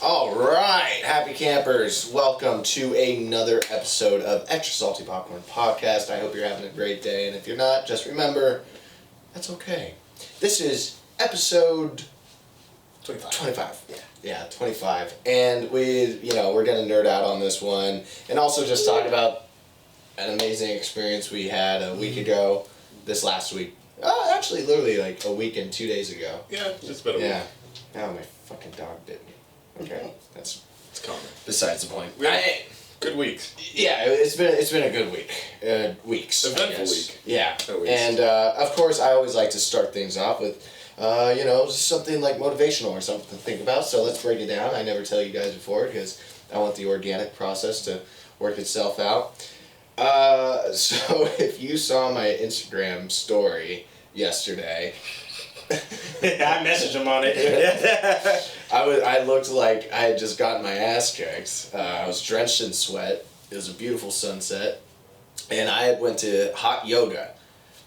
All right, happy campers. Welcome to another episode of Extra Salty Popcorn Podcast. I hope you're having a great day, and if you're not, just remember, that's okay. This is episode 25. Yeah, 25. And we're going to nerd out on this one, and also just talk about an amazing experience we had a week ago, this last week. Actually, literally like a week and 2 days ago. Yeah, just about a week. Oh, my fucking dog bit me. Okay, it's common. Besides the point. Good weeks. Yeah, it's been a good week. Weeks. Eventful week. Yeah. And of course, I always like to start things off with, just something like motivational or something to think about. So let's break it down. I never tell you guys before because I want the organic process to work itself out. So if you saw my Instagram story yesterday. I messaged him on it. I looked like I had just gotten my ass kicked. I was drenched in sweat. It was a beautiful sunset. And I went to hot yoga.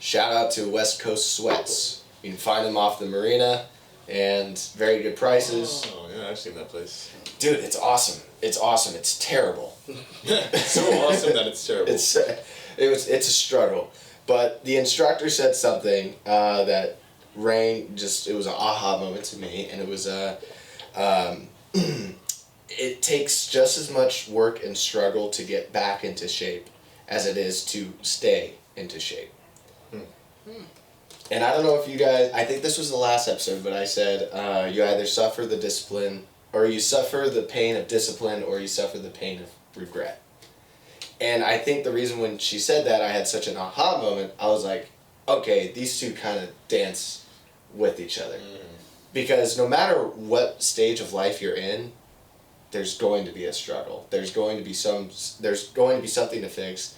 Shout out to West Coast Sweats. You can find them off the marina and very good prices. Oh, yeah, I've seen that place. Dude, it's awesome. It's awesome. It's terrible. It's so awesome that it's terrible. It's a struggle. But the instructor said something that it was an aha moment to me, and it was it takes just as much work and struggle to get back into shape as it is to stay into shape. And I don't know if you guys, I think this was the last episode, but I said you either suffer the discipline, or you suffer the pain of discipline, or you suffer the pain of regret. And I think the reason when she said that, I had such an aha moment, I was like, okay, these two kind of dance with each other. Because no matter what stage of life you're in, there's going to be a struggle. There's going to be something to fix.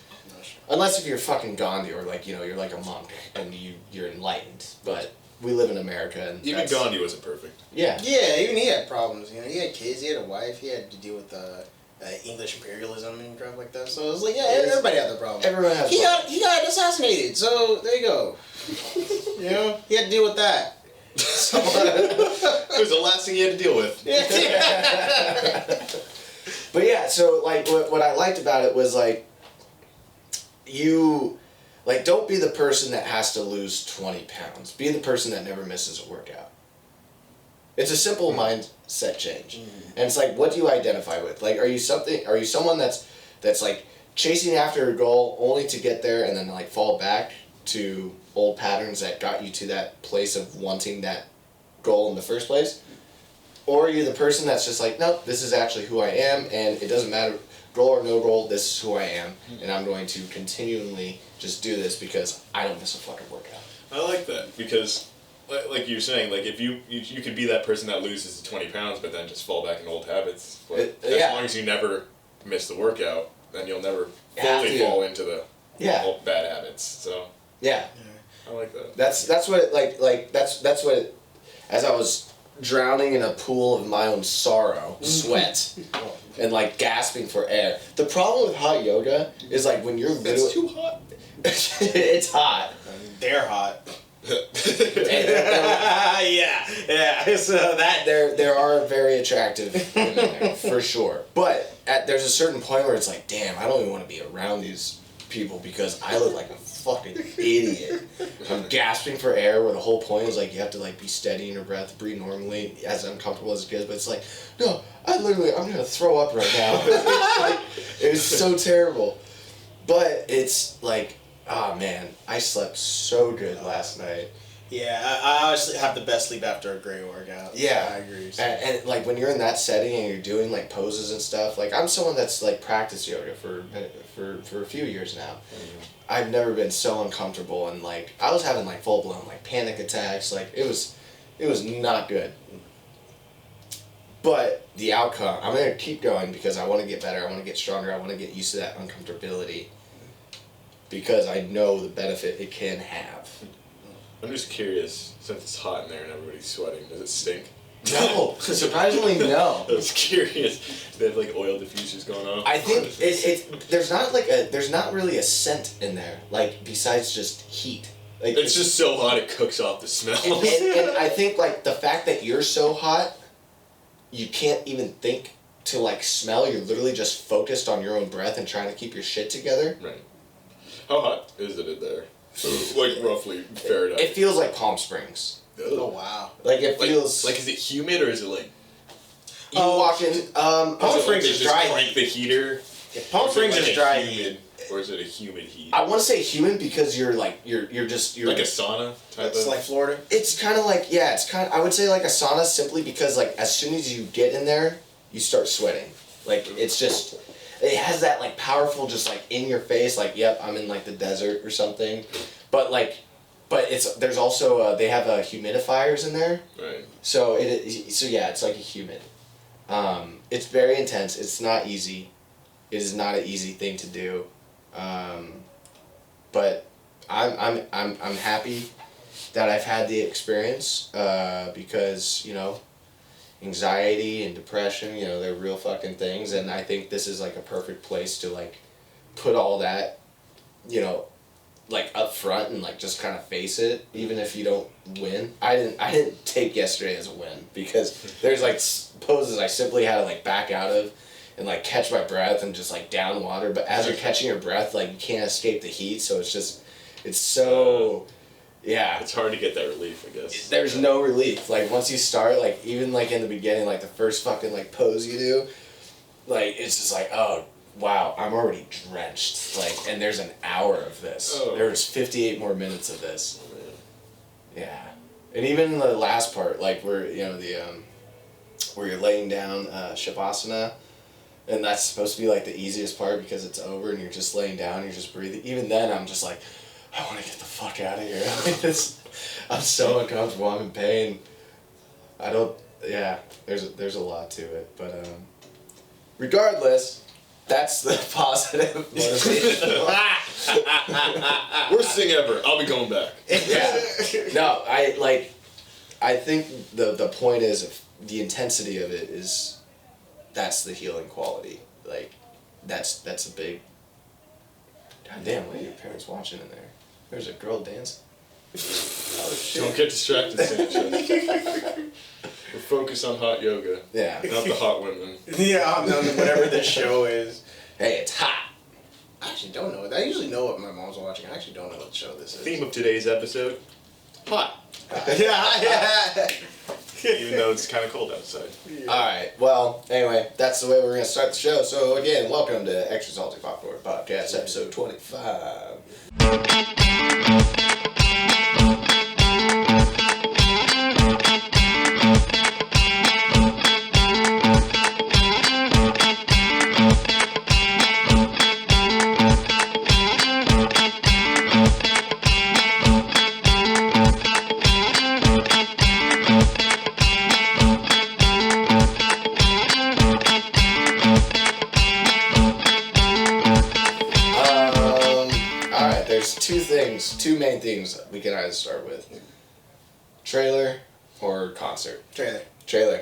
Unless if you're fucking Gandhi or you're like a monk and you're enlightened. But we live in America and even Gandhi wasn't perfect. Yeah. Yeah, even he had problems. He had kids, he had a wife, he had to deal with English imperialism and crap like that. So it was like, everybody had their problems. Everyone has he got assassinated, so there you go. He had to deal with that. It was the last thing he had to deal with. But yeah, so what I liked about it was don't be the person that has to lose 20 pounds. Be the person that never misses a workout. It's a simple mindset change. And it's what do you identify with? Are you someone that's chasing after a goal only to get there and then fall back to old patterns that got you to that place of wanting that goal in the first place? Or are you the person that's just nope, this is actually who I am, and it doesn't matter, goal or no goal, this is who I am, and I'm going to continually just do this because I don't miss a fucking workout. I like that, because like you were saying, if you could be that person that loses the 20 pounds but then just fall back in old habits. As long as you never miss the workout, then you'll never fully fall into the old bad habits. So yeah. I like that. That's what it that's what it, as I was drowning in a pool of my own sorrow, sweat, and gasping for air. The problem with hot yoga is when you're literally... It's too hot. It's hot. They're hot. Yeah. So there are very attractive women there, for sure. But there's a certain point where it's damn, I don't even want to be around these people because I look like a fucking idiot. I'm gasping for air where the whole point is you have to be steady in your breath, breathe normally, as uncomfortable as it gets, but it's no, I'm gonna throw up right now. It was so terrible. But it's oh man, I slept so good last night. Yeah, I honestly have the best sleep after a great workout. Yeah, I agree. So. And when you're in that setting and you're doing poses and stuff, I'm someone that's practiced yoga for a few years now. I've never been so uncomfortable, and I was having full blown panic attacks. It was not good. But the outcome, I'm gonna keep going because I want to get better. I want to get stronger. I want to get used to that uncomfortability because I know the benefit it can have. I'm just curious, since it's hot in there and everybody's sweating, does it stink? No, surprisingly no. I was curious. Do they have oil diffusers going on? I think there's not really a scent in there besides just heat. It's just so hot it cooks off the smell. And I think the fact that you're so hot you can't even think to like smell. You're literally just focused on your own breath and trying to keep your shit together. Right. How hot is it in there? Like roughly Fahrenheit. It feels like Palm Springs. Oh wow! Like it feels like is it humid or is it like you walk in? Palm Springs is dry. Crank the heater. Yeah, Palm Springs is dry. Humid, or is it a humid heat? I want to say humid because you're like you're like a sauna type It's of. like Florida. It's kind of like it's kind of. I would say like a sauna simply because like as soon as you get in there, you start sweating. Like it's just. It has that like powerful, just like in your face, like yep, I'm in like the desert or something, but there's also they have humidifiers in there, right? So it's like a humid. It's very intense. It's not easy. It is not an easy thing to do, but I'm happy that I've had the experience because anxiety and depression, they're real fucking things, and I think this is like a perfect place to like put all that, like up front and like just kind of face it, even if you don't win. I didn't take yesterday as a win because there's like poses I simply had to like back out of and like catch my breath and just like down water, but as you're catching your breath, like you can't escape the heat, so it's so it's hard to get that relief, I guess. There's no relief. Like once you start, like even like in the beginning, like the first fucking like pose you do, like it's just like, oh wow, I'm already drenched. Like, and there's an hour of this. Oh. There's 58 more minutes of this. Oh, man. Yeah, and even the last part, like where where you're laying down shavasana, and that's supposed to be like the easiest part because it's over and you're just laying down, you're just breathing. Even then, I'm just like, I want to get the fuck out of here. I'm so uncomfortable. I'm in pain. There's a lot to it, but regardless, that's the positive motivation. Worst thing ever. I'll be going back. Yeah. No, I think the point is if the intensity of it is, that's the healing quality. Like, that's a big. God damn, what are your parents watching in there? There's a girl dancing. Oh shit. Don't get distracted, Sanchez. We're focused on hot yoga. Yeah. Not the hot women. Yeah, whatever the show is. Hey, it's hot. I actually don't know. I usually know what my mom's watching. I actually don't know what show this is. Theme of today's episode: hot. Yeah. Even though it's kind of cold outside. Yeah. Alright, well, anyway, that's the way we're going to start the show. So, again, welcome to Extra Salty Popcorn Podcast, episode 25. Two main things we can either start with. Trailer or concert? Trailer.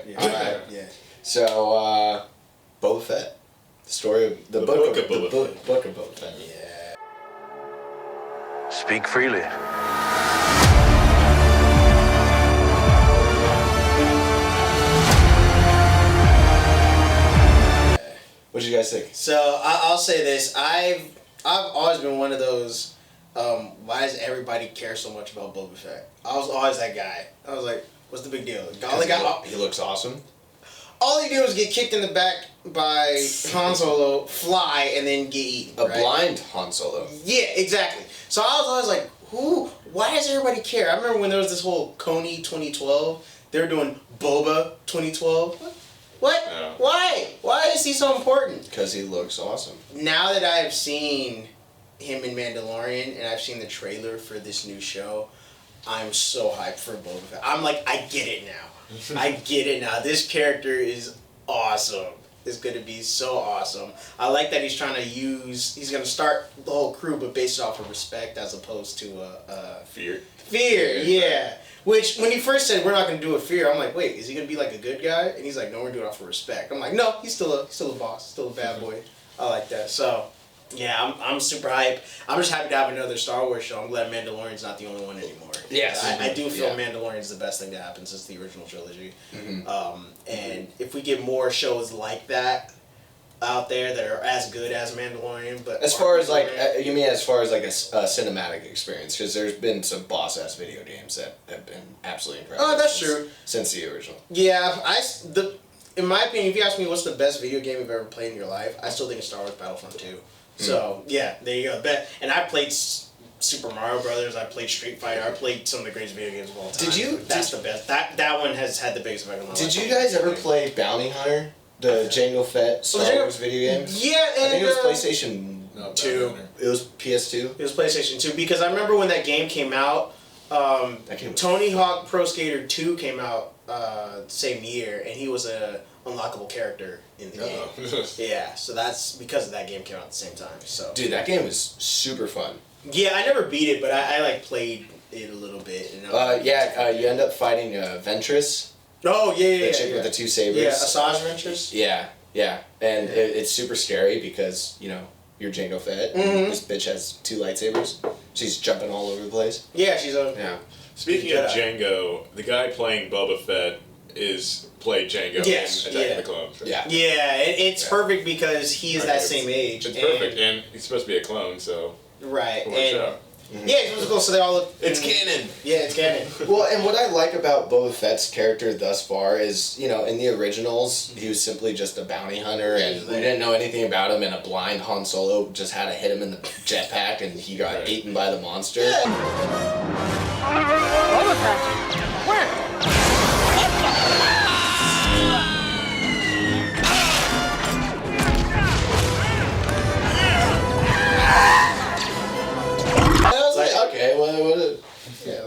Yeah. Alright. Yeah. So, Boba Fett. The story of the book of Boba Fett. Yeah. Speak freely. What did you guys think? So I'll say this: I've always been one of those. Why does everybody care so much about Boba Fett? I was always that guy. I was like, what's the big deal? He looks awesome. All he did was get kicked in the back by Han Solo, fly, and then get eaten. A blind Han Solo. Yeah, exactly. So I was always like, why does everybody care? I remember when there was this whole Coney 2012, they were doing Boba 2012. What? Yeah. Why? Why is he so important? Because he looks awesome. Now that I've seen him in Mandalorian and I've seen the trailer for this new show, I'm so hyped for Boba Fett. I'm like, I get it now. I get it now. This character is awesome. It's going to be so awesome. I like that he's going to start the whole crew, but based off of respect as opposed to Fear. Fear, yeah. Which, when he first said, we're not going to do it fear, I'm like, wait, is he going to be like a good guy? And he's like, no, we're doing it off of respect. I'm like, no, he's still a boss, still a bad boy. I like that. So, Yeah, I'm super hype. I'm just happy to have another Star Wars show. I'm glad Mandalorian's not the only one anymore. Yes. I do feel Mandalorian's the best thing to happen since the original trilogy. And if we get more shows like that out there that are as good as Mandalorian, but as far as like you mean as far as like a cinematic experience, because there's been some boss ass video games that have been absolutely incredible. Oh, that's true. Since the original. Yeah, in my opinion, if you ask me what's the best video game you've ever played in your life, I still think it's Star Wars Battlefront 2. So yeah, there you go. And I played Super Mario Brothers. I played Street Fighter. I played some of the greatest video games of all time. That's the best. That one has had the biggest effect on my life. Did you guys ever play Bounty Hunter, the Jango Fett Star Wars video game? Yeah, and I think it was PlayStation 2. It was PS2. It was PlayStation 2 because I remember when that game came out. Tony Hawk Pro Skater 2 came out same year, and he was a unlockable character in the game. Yeah, so that's because of that game came out at the same time. So dude, that game was super fun. Yeah, I never beat it, but I like played it a little bit. And you end up fighting Ventress. Oh yeah, the chick with the 2 sabers. Yeah, Asajj Ventress. Yeah, and it's super scary because you're Jango Fett. This bitch has 2 lightsabers. She's jumping all over the place. Yeah, she's a. Yeah. Speaking of Jango, the guy playing Boba Fett played Jango in Attack of the Clones. Right? Yeah, it's perfect because he is that same age. It's perfect, and he's supposed to be a clone, so right. Yeah, he's supposed to go, so they all look. It's canon. Yeah, it's canon. Well, and what I like about Boba Fett's character thus far is, in the originals, he was simply just a bounty hunter, and we didn't know anything about him, and a blind Han Solo just had to hit him in the jetpack, and he got eaten by the monster. Boba Fett? Where?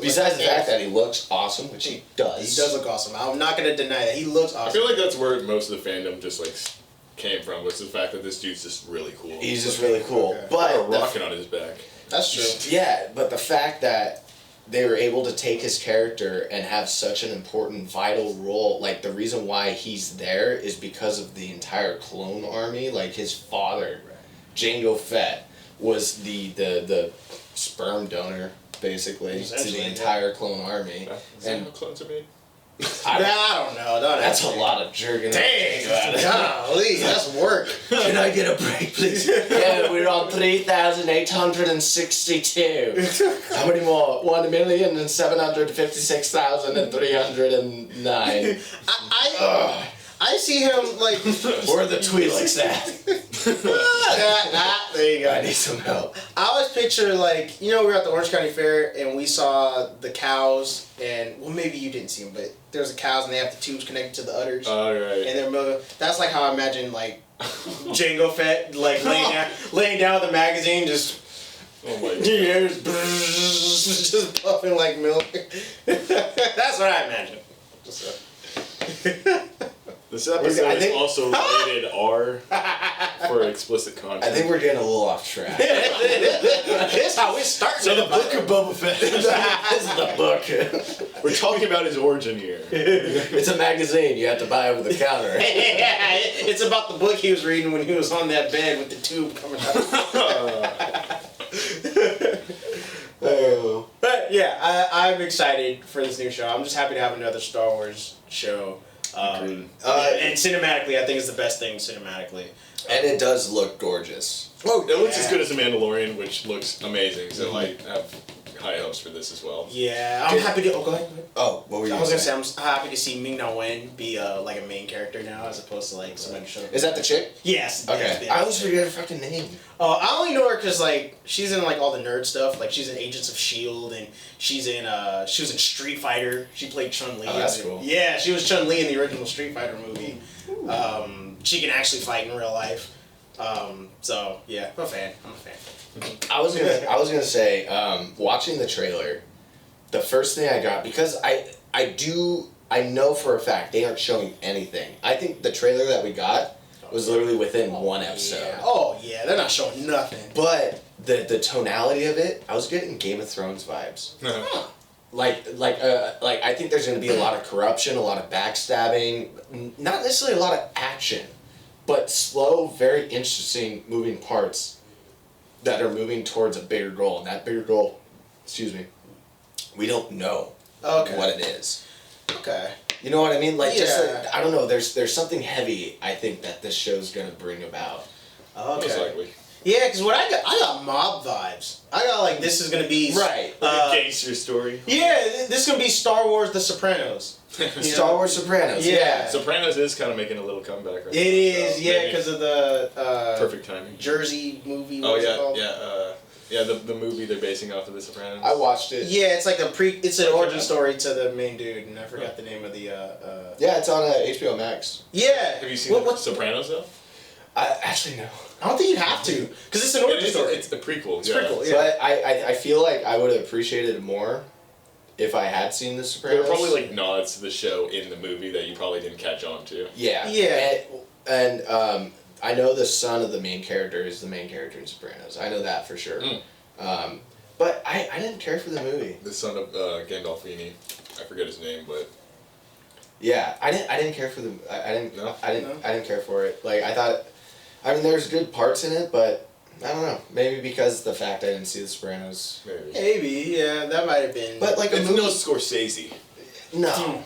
Besides the fact that he looks awesome, which he does. He does look awesome. I'm not going to deny that. He looks awesome. I feel like that's where most of the fandom just came from, was the fact that this dude's just really cool. He's just really cool. Okay. But a rocket on his back. That's true. Yeah, but the fact that they were able to take his character and have such an important, vital role, like the reason why he's there is because of the entire clone army. Like his father, Jango Fett, was the sperm donor, basically, to the entire clone army. Is that how clones are made? I don't know. That's a lot of jerking. Dang, golly, that's work. Can I get a break, please? Yeah, we're on 3,862. How many more? 1,756,309. I see him like. Where are the Twi'leks at? There you go. I need some help. I always picture we were at the Orange County Fair and we saw the cows and maybe you didn't see them, but there's the cows and they have the tubes connected to the udders. Oh, right. And they're milking. That's like how I imagine Jango Fett laying down with the magazine just. Oh my God. Just puffing like milk. That's what I imagine. This episode is also rated R for explicit content. I think we're getting a little off track. This is how we start. So the book of Boba Fett. This is the book. We're talking about his origin here. It's a magazine you have to buy over the counter. Yeah, it's about the book he was reading when he was on that bed with the tube coming out. But yeah, I'm excited for this new show. I'm just happy to have another Star Wars show. And cinematically, I think it's the best thing cinematically. And it does look gorgeous. Oh, it looks as good as The Mandalorian, which looks amazing. So I have high hopes for this as well. Yeah, I'm happy to. Oh, go ahead. Oh, what were you I was gonna gonna say I'm happy to see Ming-Na Wen be a main character now, as opposed to someone show. Is that the chick? Yes. Okay. Yes. I always forget her fucking name. I only know her because she's in all the nerd stuff. She's in Agents of S.H.I.E.L.D. and she was in Street Fighter. She played Chun-Li. Oh, that's cool. Yeah, she was Chun-Li in the original Street Fighter movie. She can actually fight in real life. So yeah, I'm a fan. I was gonna say, watching the trailer, the first thing I got, because I know for a fact they aren't showing anything. I think the trailer that we got was literally within one episode. Yeah. Oh yeah, they're not showing nothing. But the tonality of it, I was getting Game of Thrones vibes. I think there's going to be a lot of corruption, a lot of backstabbing, not necessarily a lot of action, but slow, very interesting moving parts that are moving towards a bigger goal, and that bigger goal, excuse me, we don't know what it is. Okay. You know what I mean? Like, just Yeah. like, I don't know. There's something heavy I think that this show's gonna bring about. Okay. Most likely. Yeah, because what I got mob vibes. I got like this is gonna be Right. Like a gangster story. Yeah, this is gonna be Star Wars: The Sopranos. Star Wars Sopranos. Yeah. Sopranos is kind of making a little comeback right It is, so yeah, maybe because of the perfect timing. Jersey movie. Oh what's it yeah, called? yeah. The movie they're basing off of The Sopranos. I watched it. Yeah, it's like it's an origin story to the main dude, and I forgot the name of the. Yeah, it's on HBO Max. Yeah. Have you seen what's Sopranos though? I actually no. I don't think you have to, because it's an origin story. It's the prequel. It's prequel, yeah. So I feel like I would have appreciated it more if I had seen The There Sopranos. were probably like nods to the show in the movie that you probably didn't catch on to. Yeah. Yeah. And I know the son of the main character is the main character in Sopranos. I know that for sure. But I didn't care for the movie. The son of Gandolfini, I forget his name, but Yeah, I didn't care for the I didn't care for it. Like I mean there's good parts in it, but I don't know. Maybe because the fact I didn't see The Sopranos. maybe. Yeah, that might have been. But like It's no Scorsese. no.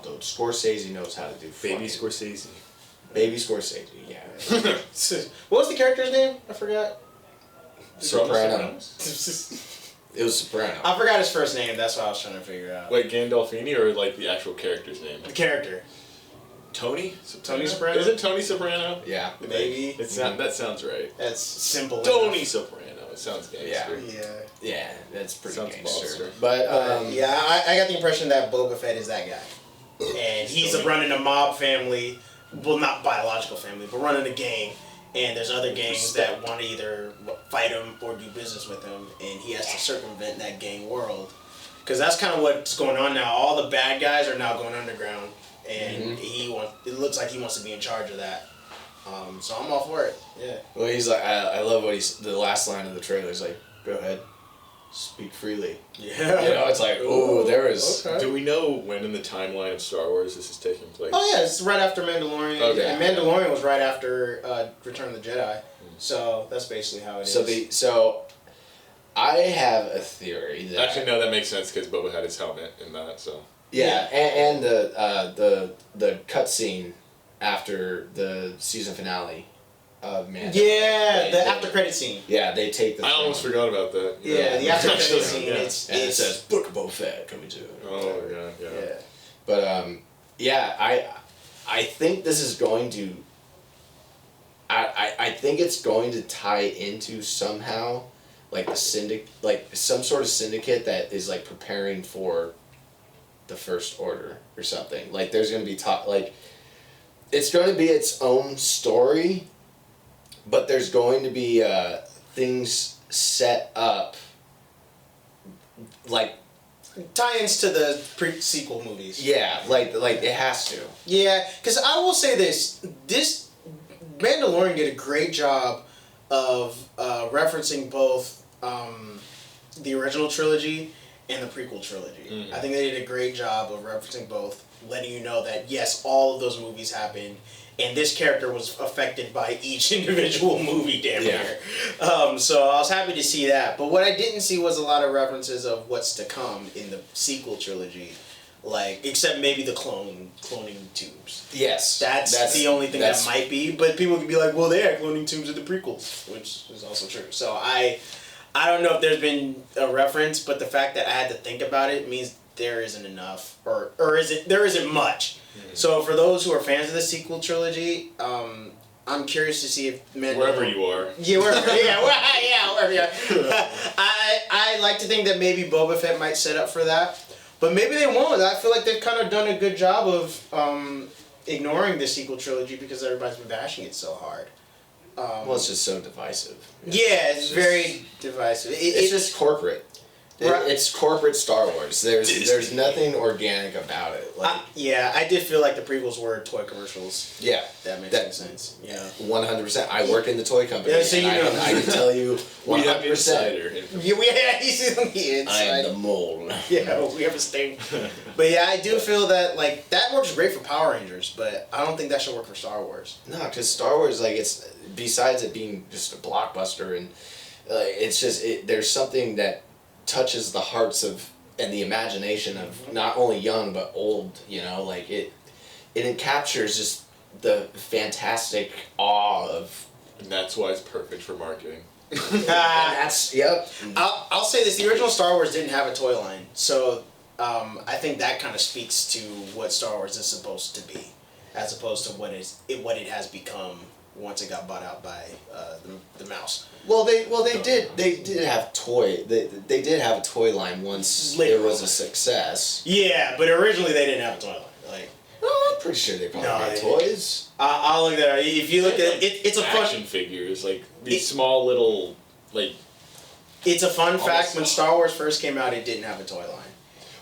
Dude, Scorsese knows how to do Baby fucking- Scorsese. Baby Scorsese, yeah. What was the character's name? I forgot. Soprano. It was Soprano. I forgot his first name. That's what I was trying to figure out. Wait, Gandolfini or like the actual character's name? The character. Tony? Tony Soprano? Is it Tony Soprano? Yeah. Maybe. That sounds right. That's simple. Tony enough. Soprano. It sounds gangster. Yeah. Yeah, that's pretty Sounds gangster. monster. But Yeah, I got the impression that Boba Fett is that guy. And he's running a mob family. Well, not biological family, but running a gang. And there's other gangs that want to either fight him or do business with him. And he has to circumvent that gang world. Because that's kind of what's going on now. All the bad guys are now going underground. And it looks like he wants to be in charge of that. So I'm all for it. Yeah. well, he's like, I love what the last line of the trailer is like, go ahead, speak freely. Yeah. You know, it's like, oh, there is. Okay. Do we know when in the timeline of Star Wars this is taking place? Oh yeah, it's right after Mandalorian. Okay. And Mandalorian was right after Return of the Jedi. So that's basically how it is. So I have a theory that Actually, no, that makes sense because Boba had his helmet in that, so. yeah, and the cutscene after the season finale of Mandalorian. Yeah, They- the after credit scene. Yeah, they take the. I almost forgot about that. Yeah, the after credit Actually, scene. yeah. It's And it says Book of Boba Fett coming to. Oh, yeah. yeah. But yeah, I think this is going to. I think it's going to tie into somehow, like like some sort of syndicate that is like preparing for the First Order or something. Like there's going to be it's going to be its own story, but there's going to be things set up like Tie-ins to the pre-sequel movies. yeah, like it has to. Yeah, because I will say this Mandalorian did a great job of referencing both the original trilogy and the prequel trilogy. Mm-hmm. I think they did a great job of referencing both, letting you know that yes, all of those movies happened, and this character was affected by each individual movie, damn Yeah. near. So I was happy to see that. But what I didn't see was a lot of references of what's to come in the sequel trilogy. Like, except maybe the cloning tubes. Yes, That's the only thing that might be. But people could be like, well, they had cloning tubes in the prequels, which is also true. So I don't know if there's been a reference, but the fact that I had to think about it means there isn't enough, or there isn't much. Mm-hmm. So for those who are fans of the sequel trilogy, I'm curious to see if Wherever you are. Yeah, wherever. Wherever you are. I like to think that maybe Boba Fett might set up for that. But maybe they won't. I feel like they've kind of done a good job of ignoring the sequel trilogy because everybody's been bashing it so hard. Well, it's just so divisive. Yeah, it's very divisive. It's just corporate. It's corporate Star Wars. There's nothing organic about it. Like, I did feel like the prequels were toy commercials. Yeah, that makes sense. Yeah, 100%. I work in the toy company. Yeah, so you know. I can tell you 100%. We have insider. Yeah, you see on the inside. I am the mole. Yeah, we have a sting. But yeah, I do feel that like that works great for Power Rangers, but I don't think that should work for Star Wars. No, because Star Wars, like, it's besides it being just a blockbuster, and it's just there's something that touches the hearts of and the imagination of not only young but old. You know, like it captures just the fantastic awe of. And that's why it's perfect for marketing. And that's yep. I'll say this: the original Star Wars didn't have a toy line, so I think that kind of speaks to what Star Wars is supposed to be, as opposed to what it has become once it got bought out by the mouse. Well, they did have they did have a toy line once it was a success. Yeah, but originally they didn't have a toy line. Like, I'm pretty sure they probably had toys. I'll look there. If you look at it, it's a action figures, like these small little like. It's a fun fact. When Star Wars first came out, it didn't have a toy line.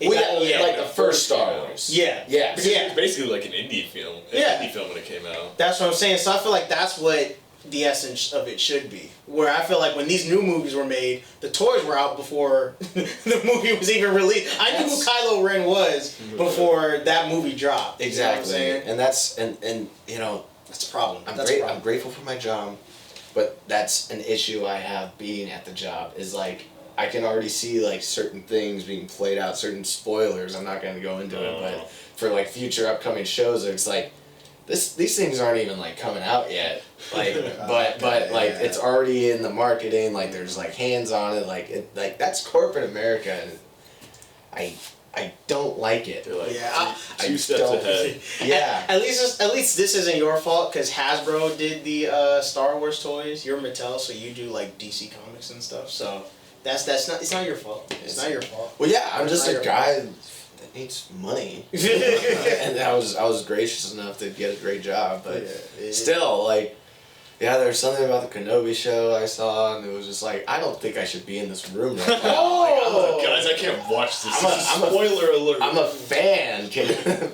Like the first Star Wars. Yeah. Yeah. Because it was basically like an indie film. Indie film when it came out. That's what I'm saying. So I feel like that's what the essence of it should be. Where I feel like when these new movies were made, the toys were out before the movie was even released. I knew who Kylo Ren was before that movie dropped. Exactly. You know what I'm saying? And that's and you know that's a problem. I'm grateful for my job, but that's an issue I have being at the job is like I can already see like certain things being played out, certain spoilers. I'm not going to go into it, but for like future upcoming shows, it's like these things aren't even like coming out yet. Like, but like it's already in the marketing. Like there's like hands on it. Like that's corporate America, and I don't like it. Like yeah, two steps ahead. Yeah. At least this isn't your fault because Hasbro did the Star Wars toys. You're Mattel, so you do like DC Comics and stuff. So. That's not. It's not your fault. It's not your fault. Well, yeah, I'm just a guy that needs money, and I was gracious enough to get a great job, but still, like, yeah, there's something about the Kenobi show I saw, and it was just like, I don't think I should be in this room right now. Oh, guys, I can't watch this. Spoiler alert. I'm a fan,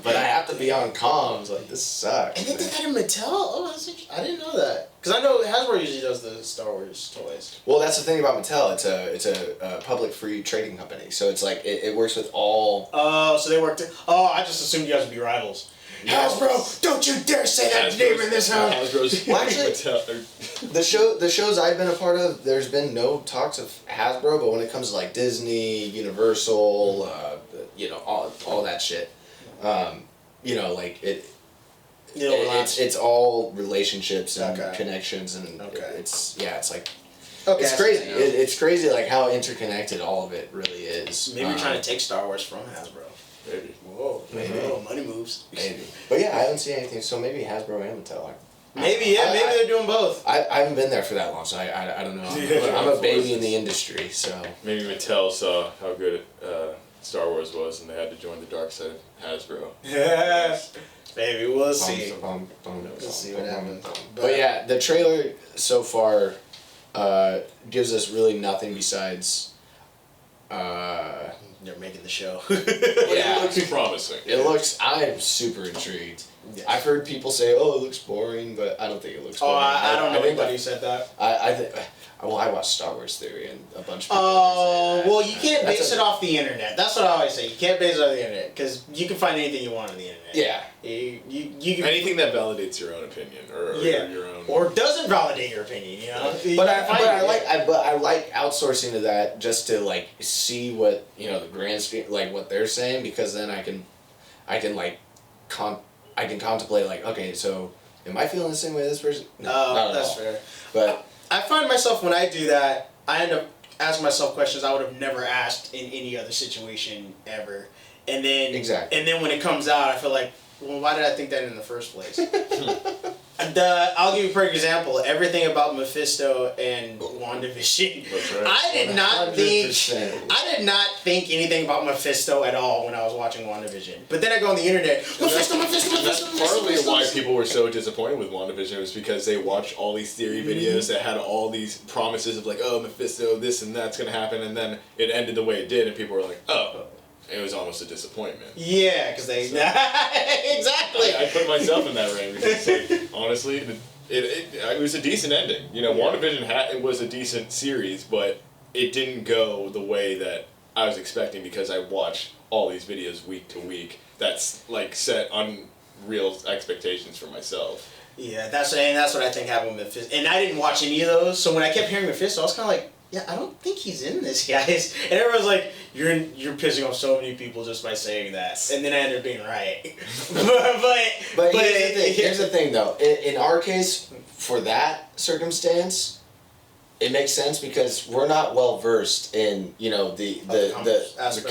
but I have to be on comms. Like, this sucks. And they did that in Mattel? Oh, I didn't know that. Because I know Hasbro usually does the Star Wars toys. Well, that's the thing about Mattel. It's a public free trading company, so it's like it works with all. Oh, so they work. I just assumed you guys would be rivals. Hasbro, don't you dare say that name in this house. Hasbro's well, actually, the shows I've been a part of, there's been no talks of Hasbro, but when it comes to like Disney, Universal, you know, all that shit, you know, like it's all relationships and connections, and it's like. Okay, it's crazy. It's crazy, like how interconnected all of it really is. Maybe you're trying to take Star Wars from Hasbro. Maybe. Whoa, maybe. Oh, money moves. Maybe. But yeah, I haven't seen anything, so maybe Hasbro and Mattel. Maybe they're doing both. I haven't been there for that long, so I don't know. I'm a baby in the industry, so. Maybe Mattel saw how good Star Wars was, and they had to join the dark side of Hasbro. Yeah. Maybe we'll see. We'll see what happens. But yeah, the trailer so far gives us really nothing besides. They're making the show. Yeah, it looks promising. I'm super intrigued. Yeah. I've heard people say, "Oh, it looks boring," but I don't think it looks boring. I don't know anybody who said that. I watched Star Wars Theory, and a bunch of people. Oh, well, you can't base it off the internet. That's what I always say. You can't base it off the internet because you can find anything you want on the internet. Yeah. You can anything that validates your own opinion or your own. Or doesn't validate your opinion, you know. But I like outsourcing to that just to like see what the grand scheme, like what they're saying, because then I can contemplate like, okay, so am I feeling the same way this person? No, that's fair. But I find myself when I do that, I end up asking myself questions I would have never asked in any other situation ever, and then and then when it comes out, I feel like, well, why did I think that in the first place? I'll give you a perfect example. Everything about Mephisto and WandaVision. That's right. I did not 100%. think anything about Mephisto at all when I was watching WandaVision. But then I go on the internet, Mephisto. That's partly why people were so disappointed with WandaVision, was because they watched all these theory videos that had all these promises of like, oh, Mephisto, this and that's gonna happen, and then it ended the way it did, and people were like, oh. It was almost a disappointment. Yeah, because they... exactly. I put myself in that range. Because it's like, honestly, it was a decent ending. You know, WandaVision it was a decent series, but it didn't go the way that I was expecting because I watched all these videos week to week. That's like set unreal expectations for myself. Yeah, that's what I think happened with Mephisto. And I didn't watch any of those, so when I kept hearing Mephisto, I was kind of like, yeah, I don't think he's in this, guys. And everyone's like, you're pissing off so many people just by saying that. And then I ended up being right. but here's the thing, though. In our case, for that circumstance, it makes sense because we're not well versed in, you know, the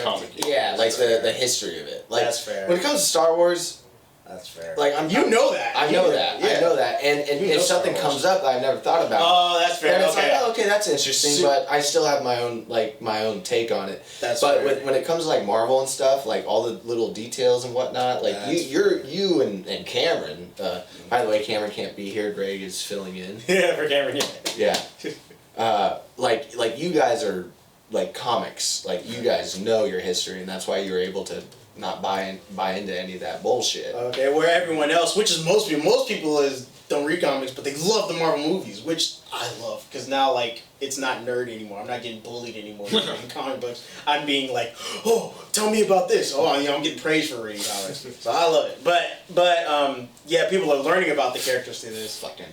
comic. Yeah, like the history of it. Like, that's fair. When it comes to Star Wars, that's fair. Like you know that. I know that. Yeah. I know that. And if something comes up that I've never thought about, oh, that's fair. then it's like, oh, okay, that's interesting. But I still have my own take on it. That's but fair. when it comes to like Marvel and stuff, like all the little details and whatnot, like you and Cameron. By the way, Cameron can't be here. Greg is filling in. Yeah, for Cameron. Yeah. Like you guys are like comics. Like you guys know your history, and that's why you're able to not buy into any of that bullshit. Okay, where everyone else, which is most people don't read comics, but they love the Marvel movies, which I love, because now, like, it's not nerd anymore. I'm not getting bullied anymore for reading comic books. I'm being like, oh, tell me about this. Oh, you know, I'm getting praised for reading comics. So I love it. But yeah, people are learning about the characters through this. Fucking nerd.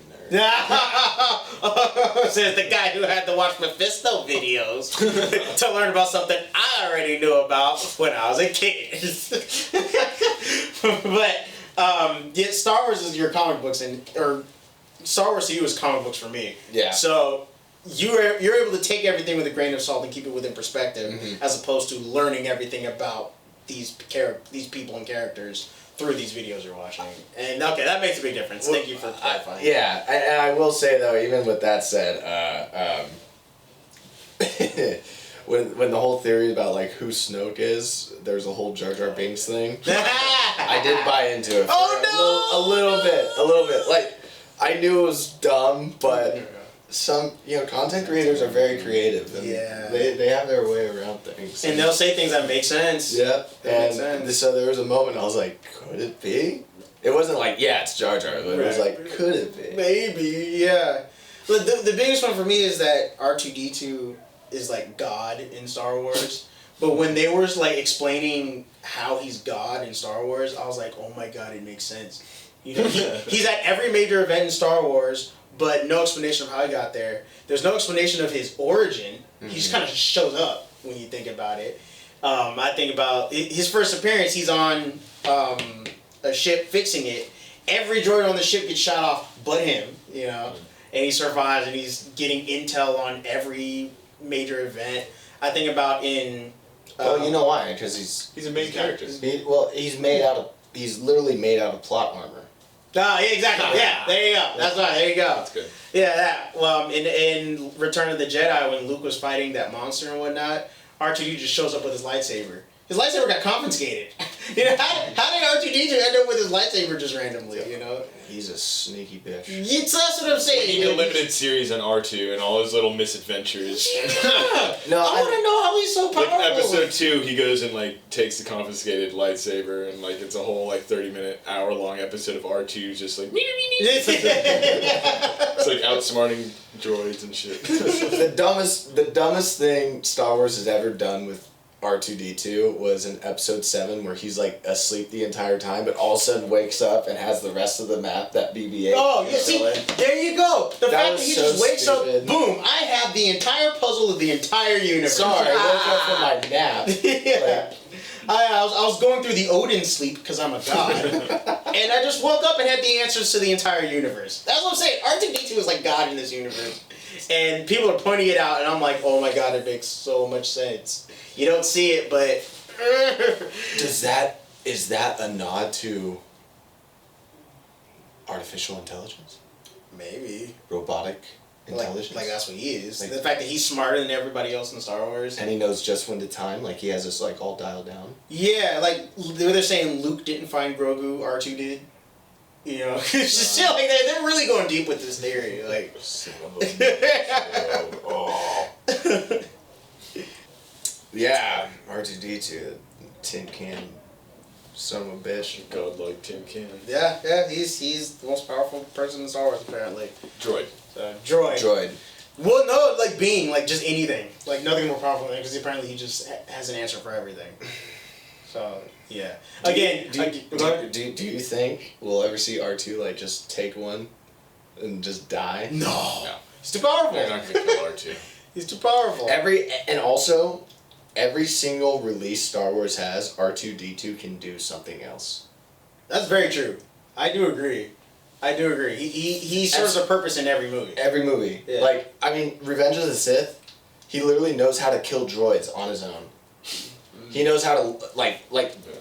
Says the guy who had to watch Mephisto videos to learn about something I already knew about when I was a kid. But yeah, Star Wars is your comic books, or Star Wars to you is comic books for me. Yeah. So you're able to take everything with a grain of salt and keep it within perspective, as opposed to learning everything about these people and characters through these videos you're watching. And okay, that makes a big difference. Thank you for clarifying. Yeah, and I will say though, even with that said, when the whole theory about like who Snoke is, there's a whole Jar Jar Binks thing. I did buy into it. For a little bit. Like I knew it was dumb, but some content creators are very creative. And they have their way around things. And they'll say things that make sense. Yep. And so there was a moment I was like, could it be? It wasn't like, yeah, it's Jar Jar, but it was like, could it be? Maybe, yeah. But the biggest one for me is that R2-D2 is like God in Star Wars. But when they were like explaining how he's God in Star Wars, I was like, oh my god, it makes sense. You know, he's at every major event in Star Wars, but no explanation of how he got there. There's no explanation of his origin. He just kind of shows up when you think about it. I think about his first appearance. He's on a ship fixing it. Every droid on the ship gets shot off but him, you know. And he survives, and he's getting intel on every major event. I think about in... well, you know why? Because he's a main character. He's literally made out of plot armor. Oh, yeah, exactly. Yeah, there you go. That's right. There you go. That's good. Yeah, that. Well, in Return of the Jedi, when Luke was fighting that monster and whatnot, R2-D2 just shows up with his lightsaber. His lightsaber got confiscated. You know, how did R2-D2 end up with his lightsaber just randomly? You know, he's a sneaky bitch. That's what I'm saying. We need a limited series on R2 and all his little misadventures. Yeah. I want to know how he's so powerful. Like episode 2, he goes and like takes the confiscated lightsaber, and like it's a whole like 30-minute, hour-long episode of R2 just like. It's like outsmarting droids and shit. The dumbest thing Star Wars has ever done with R2-D2 was in episode 7 where he's like asleep the entire time, but all of a sudden wakes up and has the rest of the map that BB-8. Oh, yeah, see, there you go. The fact that he just wakes up, boom, I have the entire puzzle of the entire universe. Sorry, I woke up from my nap. Yeah. Like, I was going through the Odin sleep because I'm a god, and I just woke up and had the answers to the entire universe. That's what I'm saying. R2-D2 is like God in this universe, and people are pointing it out, and I'm like, oh my god, it makes so much sense. You don't see it, but is that a nod to artificial intelligence? Maybe. Robotic intelligence. Like that's what he is. Like, the fact that he's smarter than everybody else in Star Wars. And he knows just when to time. Like he has this like all dialed down. Yeah, like they're saying Luke didn't find Grogu, R2 did. You know, it's just shit like that. They're really going deep with this theory. Like, yeah, R2D2, tin can, son of a bitch. Godlike tin can. yeah, he's the most powerful person in Star Wars apparently. Droid. Droid. Well, no, like being, like just anything, like nothing more powerful than him because apparently he just has an answer for everything. So yeah. Do you think we'll ever see R2 like just take one and just die? No. He's too powerful. They're not gonna kill R2. He's too powerful. Every single release Star Wars has, R2D2 can do something else. That's very true. I do agree. He serves a purpose in every movie. Every movie. Yeah. Like, I mean, Revenge of the Sith, he literally knows how to kill droids on his own. He knows how to, like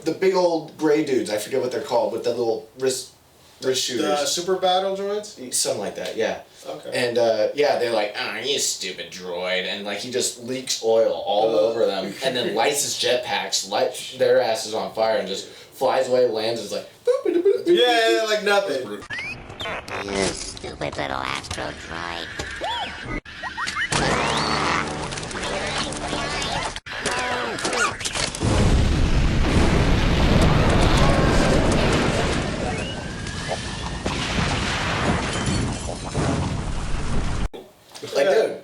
the big old gray dudes, I forget what they're called, with the little wrist shooters. The super battle droids? Something like that, yeah. Okay. And, they're like, you stupid droid. And, like, he just leaks oil all over them. And then lights his jetpacks, lights their asses on fire, and just flies away, lands, and is like, boop, boop, boop, boop. Yeah, like nothing. You stupid little astro droid. Like, dude.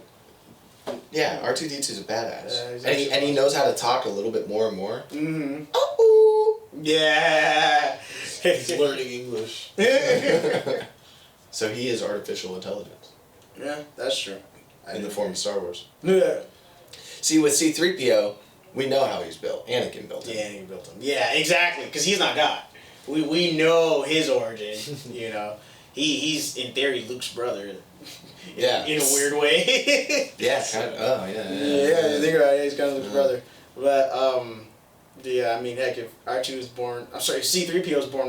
Yeah, R2D2's a badass. And he knows how to talk a little bit more and more. Mm-hmm. Oh. Yeah. He's learning English. So he is artificial intelligence. Yeah, that's true. In the form of Star Wars. Yeah. See, with C-3PO, we know how he's built. Anakin built him. Yeah, Anakin built him. Yeah, exactly. Because he's not God. We know his origin. You know, he's in theory Luke's brother. Yeah. In a weird way. Yeah, kind of. Oh, yeah. Yeah, think about it. He's kind of Luke's brother. But yeah, I mean, heck, if R2 was born, I'm sorry, C-3PO was born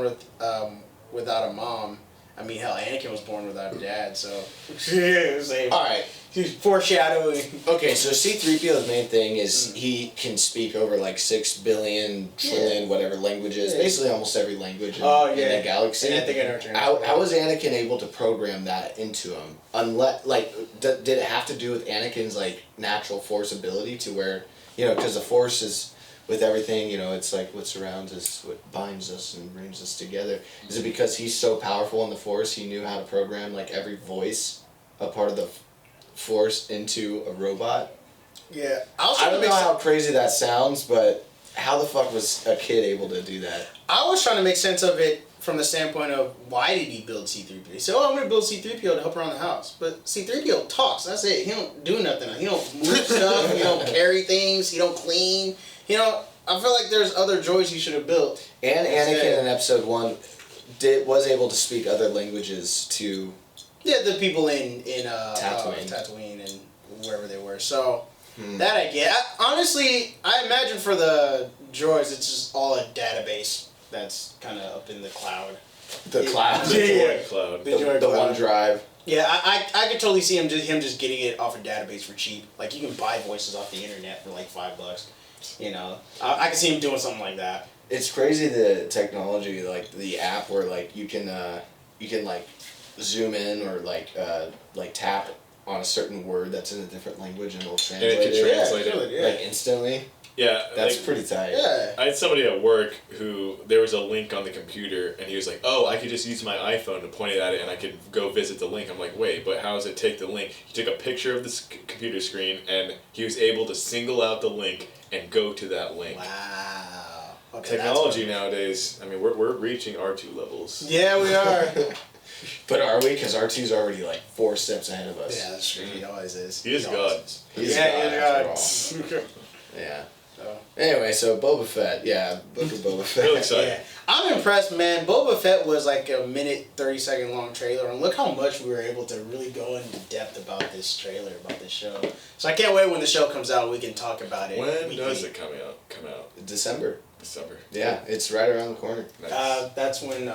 without a mom. I mean, hell, Anakin was born without a dad, so same. All right. He's foreshadowing. Okay, so C-3PO's main thing is he can speak over like 6 billion, trillion, whatever languages, basically almost every language in the galaxy. And I think I know what you're saying. How was Anakin able to program that into him? Unless, like, did it have to do with Anakin's like natural force ability to where, because the force is with everything, it's like what surrounds us, what binds us and brings us together. Is it because he's so powerful in the force, he knew how to program like every voice, a part of the force into a robot? Yeah. I don't know how crazy that sounds, but how the fuck was a kid able to do that? I was trying to make sense of it from the standpoint of why did he build C-3PO? He said, I'm going to build C-3PO to help around the house. But C-3PO talks. That's it. He don't do nothing. He don't move stuff. He don't carry things. He don't clean. I feel like there's other droids he should have built. And Anakin in Episode 1 was able to speak other languages to... Yeah, the people in Tatooine and wherever they were. So, that I get. Honestly, I imagine for the droids, it's just all a database that's kind of up in the cloud. The cloud. The droid cloud. The droid the cloud. OneDrive. Yeah, I could totally see him just getting it off a database for cheap. Like, you can buy voices off the internet for like $5. I could see him doing something like that. It's crazy, the technology, like the app where like you can like zoom in or like tap on a certain word that's in a different language and it'll translate And it can translate it. like instantly. Yeah, That's pretty tight. Yeah. I had somebody at work who, there was a link on the computer, and he was like, I could just use my iPhone to point it at it, and I could go visit the link. I'm like, wait, but how does it take the link? He took a picture of the computer screen, and he was able to single out the link and go to that link. Wow. Okay, Technology nowadays, I mean, we're reaching R2 levels. Yeah, we are. But are we? Because R2's already like 4 steps ahead of us. Yeah, that's true. He always is. He is God. He's Yeah, God he's after God. all. Yeah. So. Anyway, so Boba Fett. Yeah, Book of Boba Fett. Really excited. Yeah. I'm impressed, man. Boba Fett was like a 30-second long trailer, and look how much we were able to really go into depth about this trailer, about this show. So I can't wait when the show comes out, we can talk about it. When does it come out? December. December. Yeah, it's right around the corner. Nice. That's when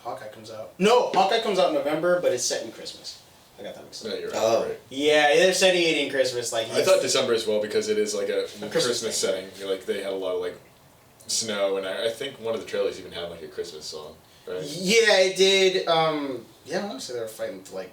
Hawkeye comes out. No, Hawkeye comes out in November, but it's set in Christmas. I got that mixed up. No, you're right. Oh. You're right. Yeah, they're setting it in Christmas. Like I thought December as well because it is like a Christmas thing. setting. Like they had a lot of like snow, and I think one of the trailers even had like a Christmas song, right? Yeah, it did. Yeah, I want to say they were fighting with like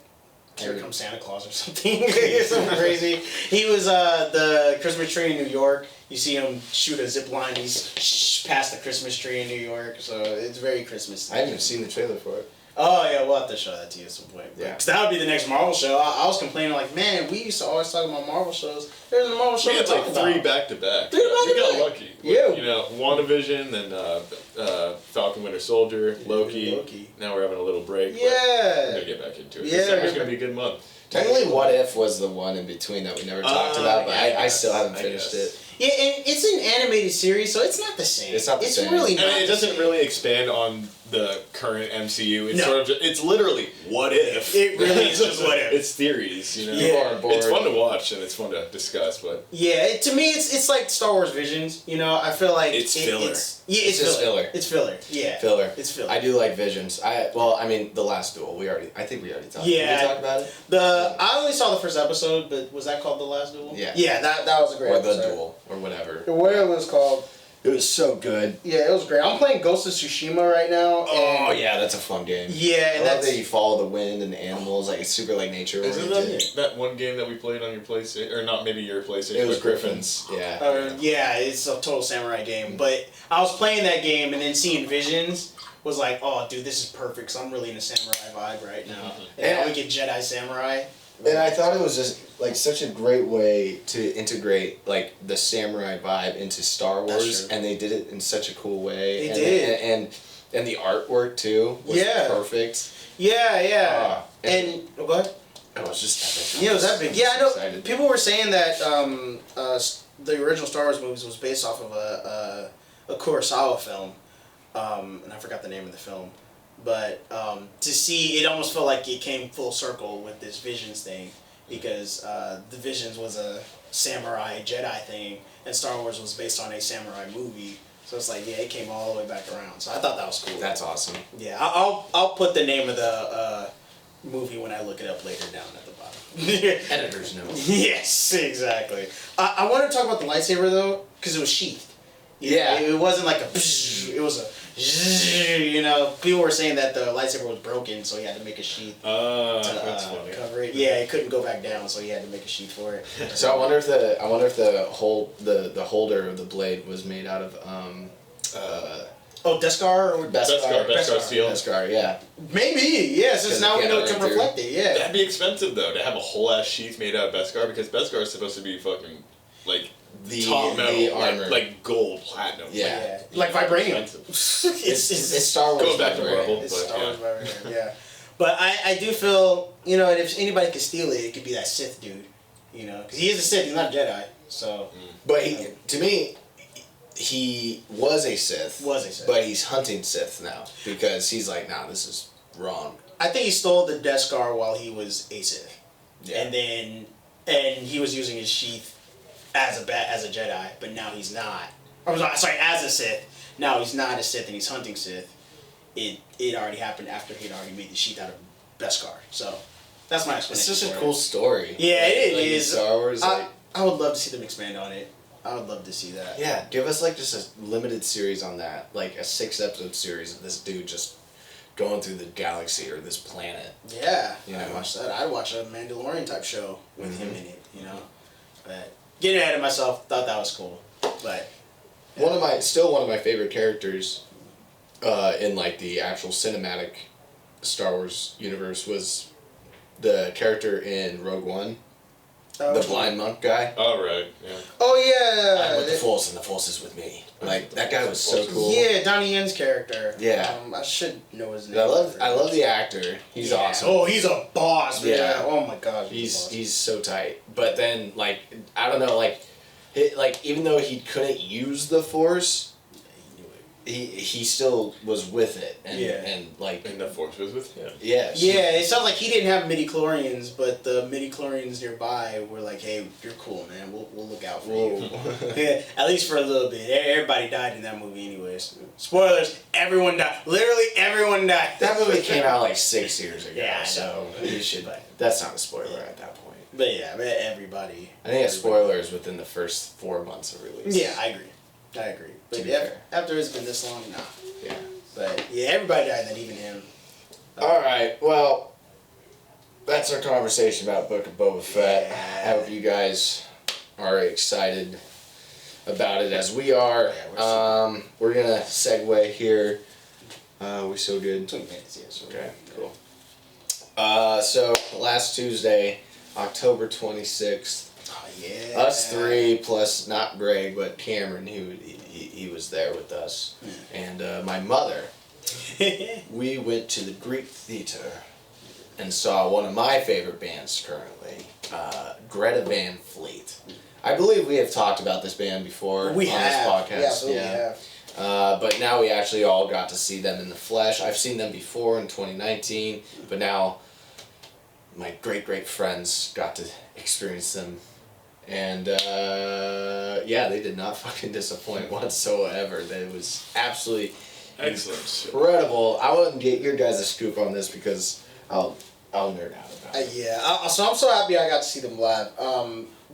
Here Comes Santa Claus or something. Something crazy. He was the Christmas tree in New York. You see him shoot a zip line. He's past the Christmas tree in New York. So it's very Christmas. I haven't even seen the trailer for it. Oh yeah, we'll have to show that to you at some point. Yeah. Because that would be the next Marvel show. I was complaining like, man, we used to always talk about Marvel shows. There's a Marvel show We to had talk like about. 3 back to back. Three We got back-to-back. lucky. Yeah. You know, WandaVision, then Falcon Winter Soldier, Loki. Now we're having a little break. but Yeah. We're gonna get back into it. Yeah. December's gonna be a good month. Technically, What If was the one in between that we never talked about, but I still haven't finished it. Yeah, and it's an animated series, so it's not the same. It's not the same. really not. And it the doesn't same. really expand on the current MCU. It's No. sort of just, it's literally what if. It really is just what if. It's theories, you know. Yeah. People are bored. It's fun to watch and it's fun to discuss, but Yeah, to me, it's like Star Wars Visions. You know, I feel like It's filler. It's just filler. It's filler. Yeah. Filler. It's filler. I do like Visions. I mean, The Last Duel. I think we already talked. Yeah. Did we talk about it? I only saw the first episode, but was that called The Last Duel? Yeah. Yeah, that was a great Or episode. The Duel, or whatever. Whatever it was called. It was so good. Yeah, it was great. I'm playing Ghost of Tsushima right now. Oh and yeah, that's a fun game. Yeah, I and love that's that you follow the wind and the animals. Like it's super like nature isn't oriented. that one game that we played on your PlayStation, or not maybe your PlayStation? It was but Griffins. Yeah. yeah, it's a total samurai game. But I was playing that game and then seeing Visions was like, oh, dude, this is perfect. Cause I'm really in a samurai vibe right now. And now we get Jedi Samurai. And I thought it was just like such a great way to integrate like the samurai vibe into Star That's Wars, true. and they did it in such a cool way. They and, did. and the artwork too was Yeah. perfect. Yeah. Ah, And oh, go ahead. It was just epic. Yeah, it was that big. Yeah, I know. Excited. People were saying that the original Star Wars movies was based off of a Kurosawa film, and I forgot the name of the film. But to see, it almost felt like it came full circle with this Visions thing, because the Visions was a samurai Jedi thing, and Star Wars was based on a samurai movie. So it's like, yeah, it came all the way back around. So I thought that was cool. That's awesome. Yeah, I'll put the name of the movie when I look it up later down at the bottom. Editor's note. Yes, exactly. I wanted to talk about the lightsaber though, because it was sheathed. Yeah. It wasn't like a. It was a. You know, people were saying that the lightsaber was broken, so he had to make a sheath that's to funny. cover it. Yeah, it couldn't go back down, so he had to make a sheath for it. So I wonder if the holder of the blade was made out of Oh, Beskar or Beskar steel. Beskar, yeah. Maybe, yeah. Since Because now it we know it can't can run reflect it. Yeah. That'd be expensive though to have a whole ass sheath made out of Beskar, because Beskar is supposed to be fucking like The top metal, the armor. like gold, platinum. Yeah. Like vibranium. Expensive. it's Star Wars. Goes back to vibranium. Marvel. It's But, Star Wars yeah. vibranium, yeah. But I do feel, you know, if anybody could steal it, it could be that Sith dude. You know, because he is a Sith, he's not a Jedi. So. But to me, he was a Sith. But he's hunting Sith now because he's like, nah, this is wrong. I think he stole the Death Star while he was a Sith. Yeah. And he was using his sheath as a Jedi, but now he's not. Or sorry, as a Sith. Now he's not a Sith and he's hunting Sith. It already happened after he'd already made the sheath out of Beskar. So that's my It's explanation. such a for cool it. story. Yeah, it like, is. Star Wars. I would love to see them expand on it. I would love to see that. Yeah, give us like just a limited series on that, like a 6-episode series of this dude just going through the galaxy or this planet. Yeah, You I'd know? watch that. I'd watch a Mandalorian type show with him Mhm. in it. You know, but getting ahead of myself, thought that was cool. But One of my favorite characters, in like the actual cinematic Star Wars universe was the character in Rogue One, the blind monk guy. Oh right, yeah. Oh yeah. I'm with the Force and the Force is with me. Like that guy was so cool. Yeah, Donnie Yen's character. Yeah. I should know his name. And I love the actor. He's Yeah. awesome. Oh, he's a boss, man. Yeah. Oh my gosh. He's so tight. But then like I don't know, like even though he couldn't use the Force, he still was with it, and Yeah. and like And the Force was with him. yes. Yeah, it sounds like he didn't have midi-chlorians, but the midi-chlorians nearby were like, hey, you're cool, man. We'll look out for you. Yeah, at least for a little bit. Everybody died in that movie anyways. Spoilers, everyone died. Literally everyone died. That movie came out like 6 years ago, Yeah, I so know. you should. That's not a spoiler at that point. But yeah, everybody. I think a spoiler is within the first 4 months of release. Yeah, I agree. But To be yeah, fair. after it's been this long, nah. Yeah. But yeah, everybody died, then even him. All right. Well, that's our conversation about Book of Boba Fett. Yeah. I hope you guys are excited about it as we are. Yeah, We're gonna segue here. We so good. 20 minutes, yeah. So Okay. Cool. So last Tuesday, October 26th. Oh, yeah. Us three plus not Greg but Cameron, he was there with us, and my mother. We went to the Greek Theater and saw one of my favorite bands currently, Greta Van Fleet. I believe we have talked about this band before We on have. this podcast. We absolutely have. But now we actually all got to see them in the flesh. I've seen them before in 2019, but now my great friends got to experience them. And yeah, they did not fucking disappoint whatsoever. It was absolutely Excellent. incredible. I want to get your guys' scoop on this because I'll nerd out about it. Yeah, so I'm so happy I got to see them live.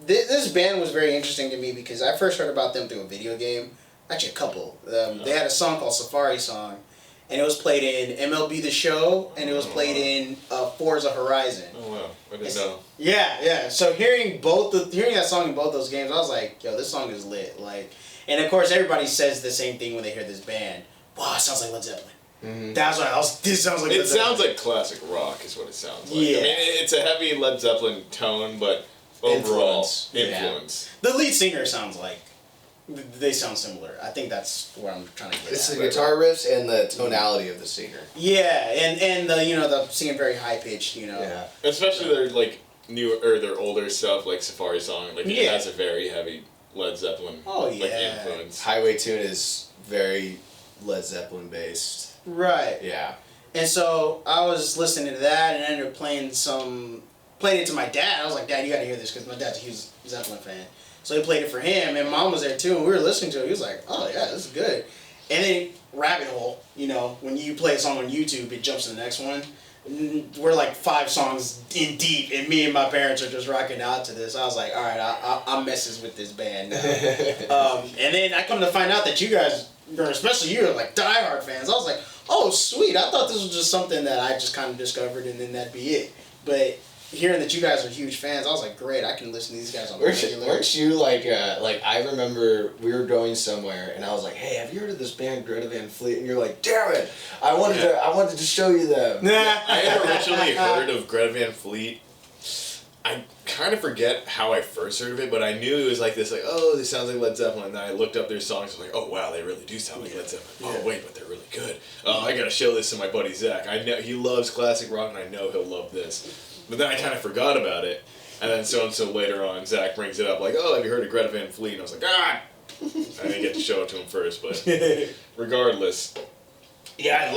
This band was very interesting to me because I first heard about them through a video game. Actually, a couple. They had a song called Safari Song, and it was played in MLB The Show, and it was played in Forza Horizon. Oh wow, I didn't know. Yeah. So hearing that song in both those games, I was like, yo, this song is lit. Like, and of course, everybody says the same thing when they hear this band. Wow, it sounds like Led Zeppelin. Mm-hmm. That's what this sounds like. It Led Zeppelin. sounds like classic rock, is what it sounds like. Yeah. I mean, it's a heavy Led Zeppelin tone, but overall influence. The lead singer sounds like. They sound similar. I think that's what I'm trying to get It's at. the guitar riffs and the tonality of the singer. Yeah, and the the singing very high pitched. Yeah. Especially their their older stuff like Safari Song. Like it has a very heavy Led Zeppelin like influence. Highway Tune is very Led Zeppelin based. Right. Yeah. And so I was listening to that and ended up playing it to my dad. I was like, Dad, you gotta hear this because my dad's a huge Zeppelin fan. So he played it for him, and Mom was there too, and we were listening to it. He was like, oh yeah, this is good. And then rabbit hole, when you play a song on YouTube, it jumps to the next one. We're like 5 songs in deep, and me and my parents are just rocking out to this. I was like, all right, I'm messes with this band now. And then I come to find out that you guys, or especially you, are like diehard fans. I was like, oh sweet, I thought this was just something that I just kind of discovered, and then that'd be it. But hearing that you guys are huge fans, I was like, great, I can listen to these guys on the regular. Weren't you like I remember we were going somewhere and I was like, hey, have you heard of this band Greta Van Fleet? And you're like, damn it, I wanted to show you them. I had originally heard of Greta Van Fleet. I kind of forget how I first heard of it, but I knew it was like this, like, oh, this sounds like Led Zeppelin. And then I looked up their songs and was like, oh, wow, they really do sound like Led Zeppelin. Oh, wait, but they're really good. Oh, I gotta show this to my buddy Zach. I know he loves classic rock, and I know he'll love this. But then I kind of forgot about it. And then so later on, Zach brings it up, like, oh, have you heard of Greta Van Fleet? And I was like, ah! I didn't get to show it to him first, but regardless. Yeah, I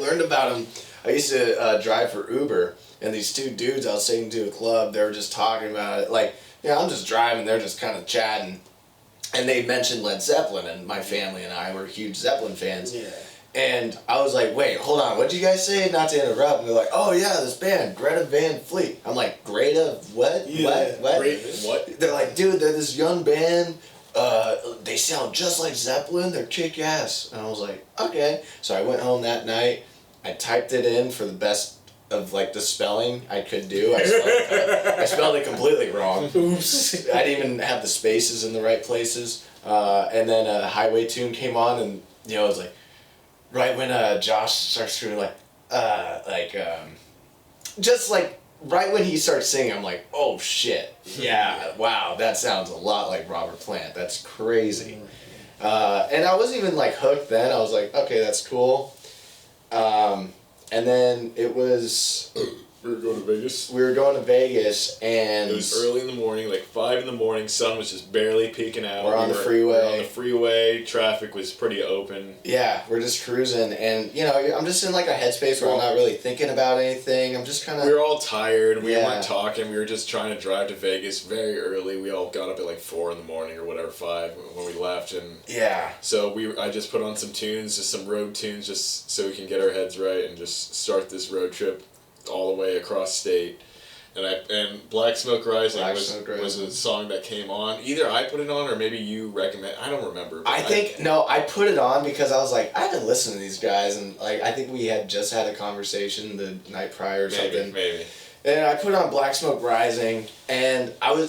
learned about them. I used to drive for Uber, and these 2 dudes I was taking to a club, they were just talking about it. Like, I'm just driving, they're just kind of chatting. And they mentioned Led Zeppelin, and my family and I were huge Zeppelin fans. Yeah. And I was like, wait, hold on, what'd you guys say? Not to interrupt. And they're like, oh yeah, this band, Greta Van Fleet. I'm like, Greta, what? Yeah. What? What? They're like, dude, they're this young band. They sound just like Zeppelin. They're kick-ass. And I was like, okay. So I went home that night. I typed it in for the best of like the spelling I could do. I spelled it completely wrong. Oops. I didn't even have the spaces in the right places. And then Highway Tune came on, and it was like, right when Josh starts screaming, just like right when he starts singing, I'm like, oh shit, yeah, wow, that sounds a lot like Robert Plant. That's crazy. And I wasn't even like hooked then. I was like, okay, that's cool. And then it was We were going to Vegas. We were going to Vegas, and it was early in the morning, like 5 in the morning. Sun was just barely peeking out. We're on the freeway. We're on the freeway. Traffic was pretty open. Yeah, we're just cruising, and I'm just in like a headspace where I'm not really thinking about anything. I'm just kind of. We were all tired. We weren't talking. We were just trying to drive to Vegas very early. We all got up at like 4 in the morning or whatever, 5 when we left, and So I just put on some tunes, just some road tunes, just so we can get our heads right and just start this road trip all the way across state. And Black Smoke Rising was a song that came on. Either I put it on or maybe you recommend. I don't remember. I put it on because I was like, I haven't listened to these guys, and like I think we had just had a conversation the night prior or something. Maybe. And I put on Black Smoke Rising, and I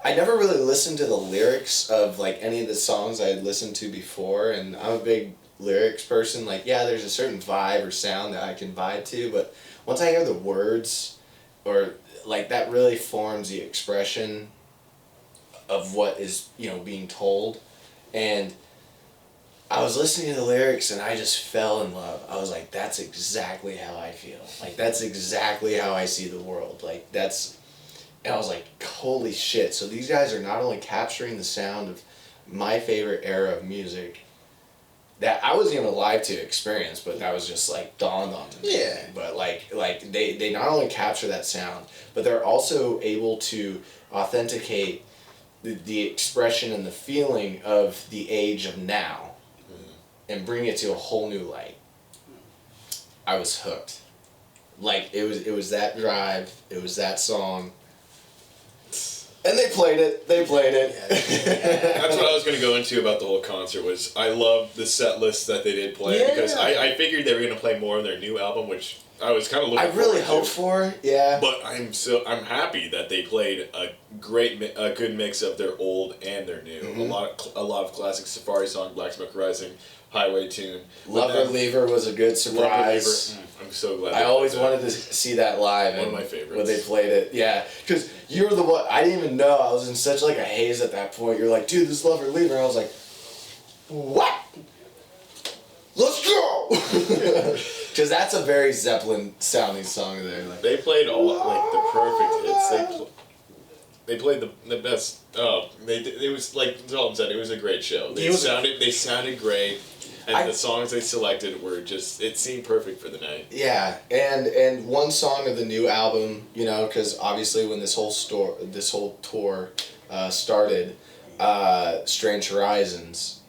never really listened to the lyrics of like any of the songs I had listened to before, and I'm a big lyrics person. Like, yeah, there's a certain vibe or sound that I can vibe to, but once I hear the words, or like that really forms the expression of what is being told. And I was listening to the lyrics and I just fell in love. I was like, that's exactly how I feel. Like, that's exactly how I see the world. Like, and I was like, holy shit. So these guys are not only capturing the sound of my favorite era of music that I wasn't even alive to experience, but that was just like dawned on me. Yeah. But like they not only capture that sound, but they're also able to authenticate the expression and the feeling of the age of now, and bring it to a whole new light. I was hooked. Like it was that drive, it was that song. And they played it. That's what I was going to go into about the whole concert. Was I loved the set list that they did play, because I figured they were going to play more of their new album, which I was kind of looking. I really hoped for, yeah. But I'm happy that they played a good mix of their old and their new. Mm-hmm. A lot of classic Safari song, Black Smoke Rising, Highway Tune. Lover Lever was a good surprise. I'm so glad. I always wanted to see that live. One of my favorites. When they played it, yeah, because you were the one. I didn't even know. I was in such like a haze at that point. You're like, dude, this Lover Lever. I was like, what? Let's go! Because that's a very Zeppelin sounding song there. Like, they played all like the perfect hits. They played the best. Oh, it was like Dalton said. It was a great show. They sounded great, and the songs they selected were just. It seemed perfect for the night. Yeah, and one song of the new album, because obviously when this whole tour started, Strange Horizons,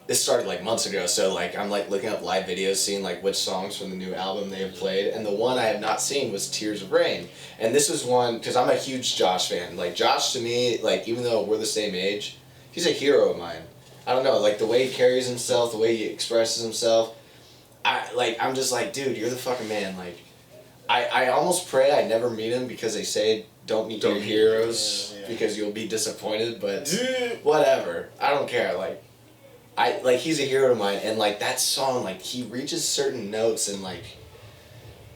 this started like months ago. So like I'm like looking up live videos, seeing like which songs from the new album they have played, and the one I have not seen was Tears of Rain. And this was one, because I'm a huge Josh fan. Like, Josh, to me, like, even though we're the same age, he's a hero of mine. I don't know, like, the way he carries himself, the way he expresses himself, I'm just like, dude, you're the fucking man. Like, I almost pray I never meet him, because they say don't meet your heroes, because you'll be disappointed, but whatever. I don't care, like, he's a hero of mine, and, like, that song, like, he reaches certain notes, and, like,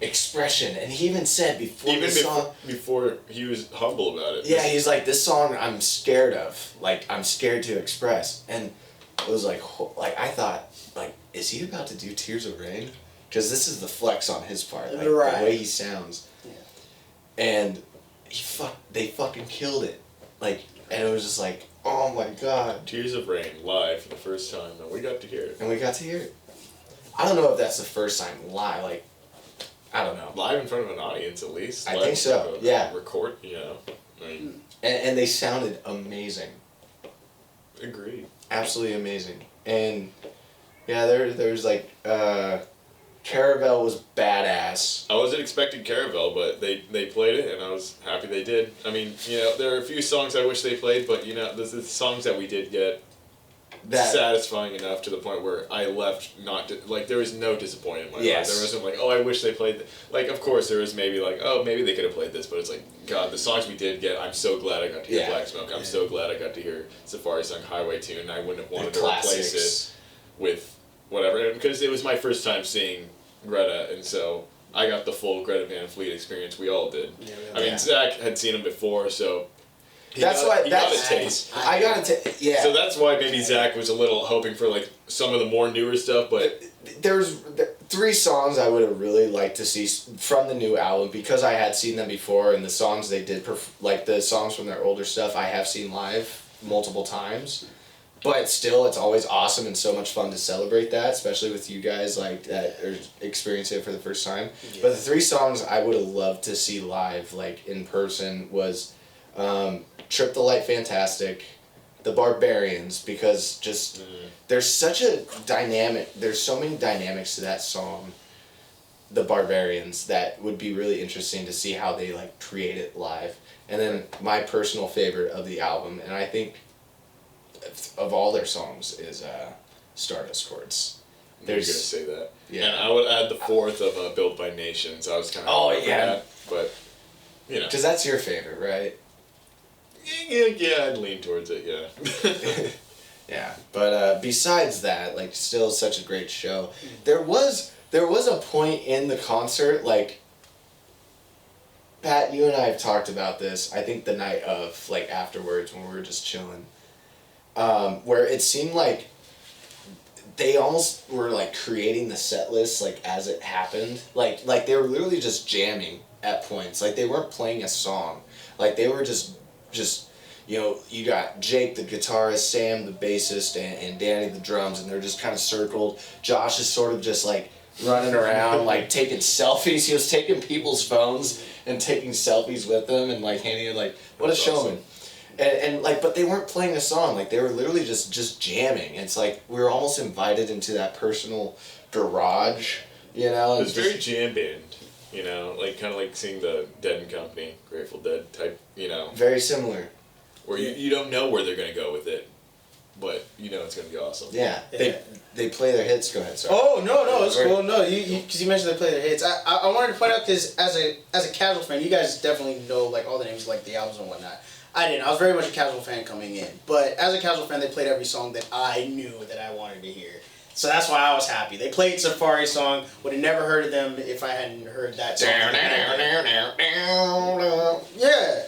expression, and he even said before he was humble about it. Yeah, he's like, this song I'm scared of, like I'm scared to express, and it was like I thought, like, is he about to do Tears of Rain? Because this is the flex on his part, like the way he sounds, and they fucking killed it, like, and it was just like, oh my god, Tears of Rain live for the first time, and we got to hear it. I don't know if that's the first time live, like. I don't know. Live in front of an audience, at least. I think so. Yeah. Record, I mean. And they sounded amazing. Agreed. Absolutely amazing. And yeah, there's like Caravel was badass. I wasn't expecting Caravel, but they played it, and I was happy they did. I mean, there are a few songs I wish they played, but the songs that we did get. Satisfying enough to the point where I left there was no disappointment in my life. There wasn't like, oh, I wish they played like, of course there was maybe like, oh, maybe they could have played this, but it's like, god, the songs we did get, I'm so glad I got to hear Black Smoke. I'm so glad I got to hear Safari song Highway Tune, and I wouldn't have wanted to replace it with whatever, because it was my first time seeing Gretta, and so I got the full Greta Van Fleet experience. We all did. I mean, Zach had seen him before, so I got a taste. Yeah. So that's why maybe Zach was a little hoping for like some of the more newer stuff, but there's 3 songs I would have really liked to see from the new album because I had seen them before, and the songs they did, like the songs from their older stuff, I have seen live multiple times. But still, it's always awesome and so much fun to celebrate that, especially with you guys like that are experiencing it for the first time. Yeah. But the 3 songs I would have loved to see live, like in person, was "Trip the Light Fantastic," "The Barbarians," because just there's such a dynamic. There's so many dynamics to that song, "The Barbarians," that would be really interesting to see how they like create it live. And then my personal favorite of the album, and I think of all their songs, is Stardust Chords. You're gonna say that. Yeah. And I would add the 4th of Built by Nations. I was kind of that, but you know, because that's your favorite, right? Yeah, I'd lean towards it. Yeah. Yeah, but besides that, like, still such a great show. There was a point in the concert, like, Pat, you and I have talked about this, I think the night of, like, afterwards when we were just chilling, where it seemed like they almost were, like, creating the set list, like, as it happened. Like they were literally just jamming at points. Like, they weren't playing a song. Like, they were just you know, you got Jake, the guitarist, Sam, the bassist, and Danny, the drums, and they're just kind of circled. Josh is sort of just, like, running around, like, taking selfies. He was taking people's phones and taking selfies with them and, like, handing it, like, what That's a showman. Awesome. And like, but they weren't playing a song. Like, they were literally just jamming. It's like we were almost invited into that personal garage, you know? It's very jam band, you know? Like, kind of like seeing the Dead and Company, Grateful Dead type, you know? Very similar. Where you don't know where they're going to go with it, but you know it's going to be awesome. Yeah. They play their hits. Go ahead, sorry. Oh, no, it's cool. No, because you mentioned they play their hits. I wanted to point out, because as a casual fan, you guys definitely know, like, all the names, like, the albums and whatnot. I didn't. I was very much a casual fan coming in. But as a casual fan, they played every song that I knew that I wanted to hear. So that's why I was happy. They played Safari song. Would have never heard of them if I hadn't heard that song. Yeah.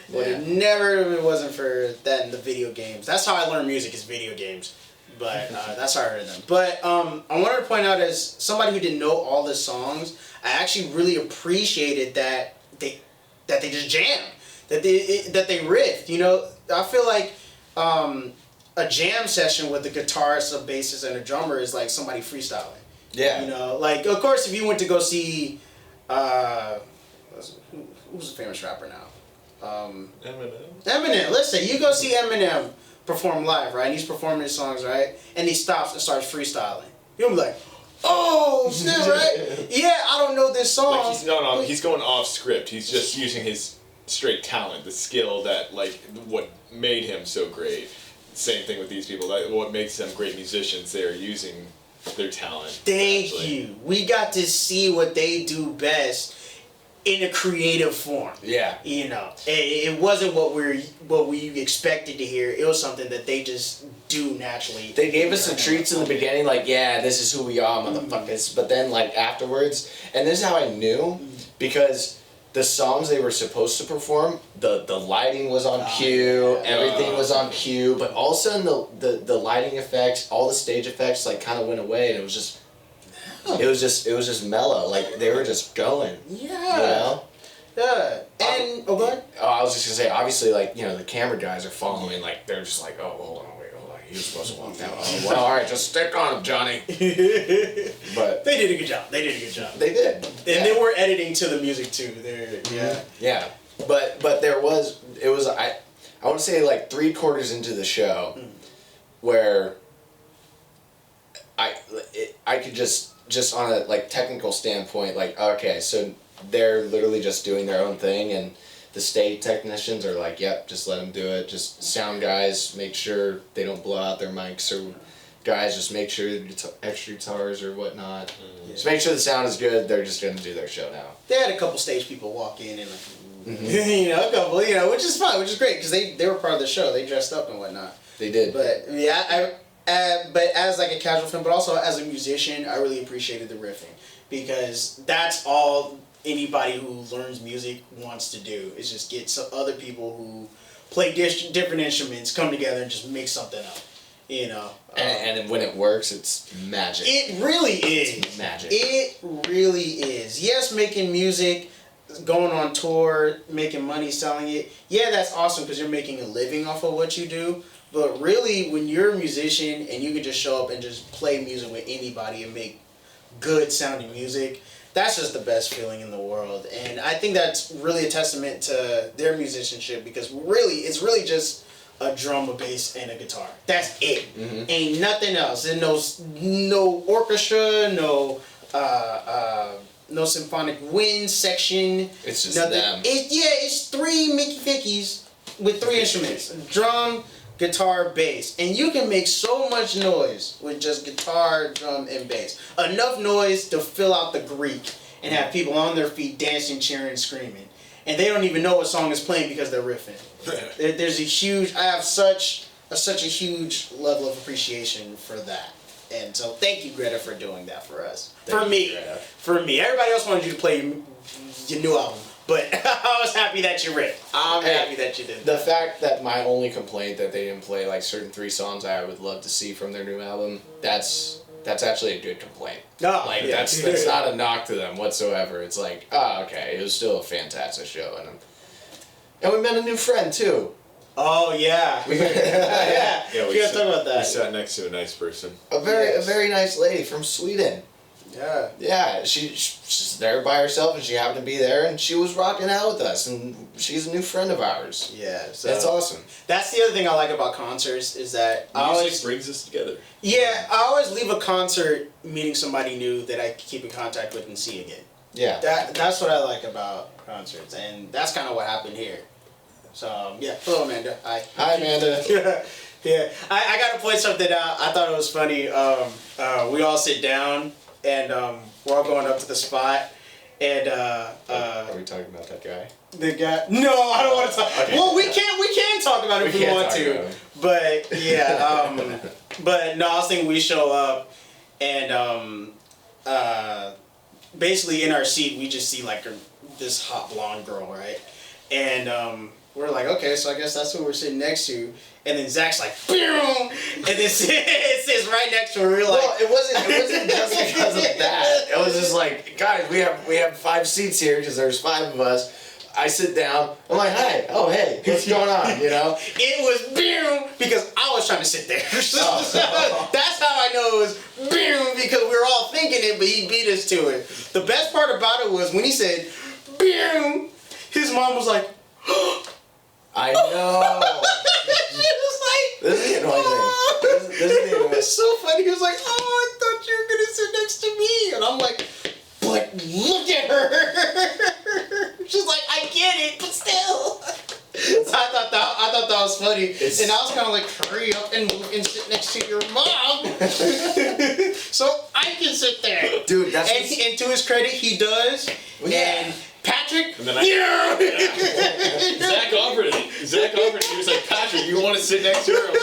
Would have never if it wasn't for that in the video games. That's how I learned music, is video games. But that's how I heard of them. But I wanted to point out, as somebody who didn't know all the songs, I actually really appreciated that they just jammed, that they riffed. You know, I feel like a jam session with a guitarist, a bassist, and a drummer is like somebody freestyling. Yeah. You know, like, of course, if you went to go see, who's a famous rapper now? Eminem. Let's say you go see Eminem perform live, right? And he's performing his songs, right? And he stops and starts freestyling. You'll be like, oh, snap, right? Yeah, I don't know this song. Like he's going off script. He's just using his straight talent, the skill that, like, what made him so great. Same thing with these people. Like, what makes them great musicians, they're using their talent. Thank you. We got to see what they do best in a creative form. Yeah. You know, it wasn't what we expected to hear. It was something that they just do naturally. They gave us some treats in the beginning, like, yeah, this is who we are, motherfuckers. But then, like, afterwards, and this is how I knew, because the songs they were supposed to perform, the lighting was on cue, everything was on cue, but all of a sudden the lighting effects, all the stage effects, like, kind of went away, and it was just mellow. Like, they were just going. Yeah. You know? Yeah. And go ahead. Oh, I was just gonna say, obviously, like, you know, the camera guys are following. Like, they're just like, oh, hold on. He was supposed to walk down. Oh, well, all right, just stick on him, Johnny. But they did a good job. They did. And they were editing to the music too. Yeah. But it was I want to say, like, 3/4 into the show, where I could just on a, like, technical standpoint, like, okay, so they're literally just doing their own thing, and the stage technicians are like, yep, just let them do it. Just sound guys, make sure they don't blow out their mics, or guys, just make sure extra guitars or whatnot. Just make sure the sound is good. They're just going to do their show now. They had a couple stage people walk in and, like, you know, a couple, you know, which is fine, which is great, because they were part of the show. They dressed up and whatnot. They did. But yeah, but as, like, a casual fan, but also as a musician, I really appreciated the riffing, because that's all anybody who learns music wants to do, is just get some other people who play different instruments, come together and just make something up. You know. And when it works, it's magic. It really is. It's magic. It really is. Yes, making music, going on tour, making money selling it. Yeah, that's awesome because you're making a living off of what you do. But really, when you're a musician and you can just show up and just play music with anybody and make good sounding music, that's just the best feeling in the world. And I think that's really a testament to their musicianship because really, it's really just a drum, a bass, and a guitar. That's it. Mm-hmm. Ain't nothing else. There's no orchestra, no symphonic wind section. It's just nothing. them. It's three Mickey Vickies with three instruments. Drum, guitar, bass. And you can make so much noise with just guitar, drum, and bass. Enough noise to fill out the Greek and have people on their feet dancing, cheering, screaming. And they don't even know what song is playing because they're riffing. There's a huge, I have such a huge level of appreciation for that. And so thank you, Greta, for doing that for us. For me. Everybody else wanted you to play your new album. But I was happy that you ripped. I'm happy that you did. The fact that my only complaint that they didn't play like certain 3 songs I would love to see from their new album, that's actually a good complaint. No, like that's not a knock to them whatsoever. It's like, oh, okay, it was still a fantastic show, and we met a new friend too. Oh yeah, we gotta talk about that. We sat next to a nice person. A very nice lady from Sweden. Yeah. Yeah, she's there by herself, and she happened to be there, and she was rocking out with us, and she's a new friend of ours. Yeah, so that's awesome. That's the other thing I like about concerts is that music brings us together. Yeah, I always leave a concert meeting somebody new that I keep in contact with and see again. Yeah. That's what I like about concerts, and that's kind of what happened here. So yeah, hello Amanda. Hi. Hi Amanda. Yeah. I got to point something out. I thought it was funny. We all sit down. And we're all going up to the spot, and are we talking about that guy? The guy? No, I don't want to talk. Okay. Well, we can talk about it if we want to. But yeah, but no, I was thinking we show up, and basically in our seat we just see like this hot blonde girl, right? And we're like, okay, so I guess that's who we're sitting next to. And then Zach's like, boom, and then it sits right next to her. We're like, well, it wasn't just because of that. It was just like, guys, we have 5 seats here because there's 5 of us. I sit down. I'm like, hi. Oh, hey, what's going on? You know? It was boom because I was trying to sit there. That's how I know it was boom because we were all thinking it, but he beat us to it. The best part about it was when he said boom, his mom was like, I know. She was like, this is the annoying thing. This is the annoying. It was so funny. He was like, oh, I thought you were going to sit next to me. And I'm like, but look at her. She's like, I get it, but still. So I thought that was funny. And I was kind of like, hurry up and move and sit next to your mom. So I can sit there. Dude, that's... And to his credit, he does. Well, yeah. And Patrick? And then Zach offered it. He was like, Patrick, you want to sit next to her? I was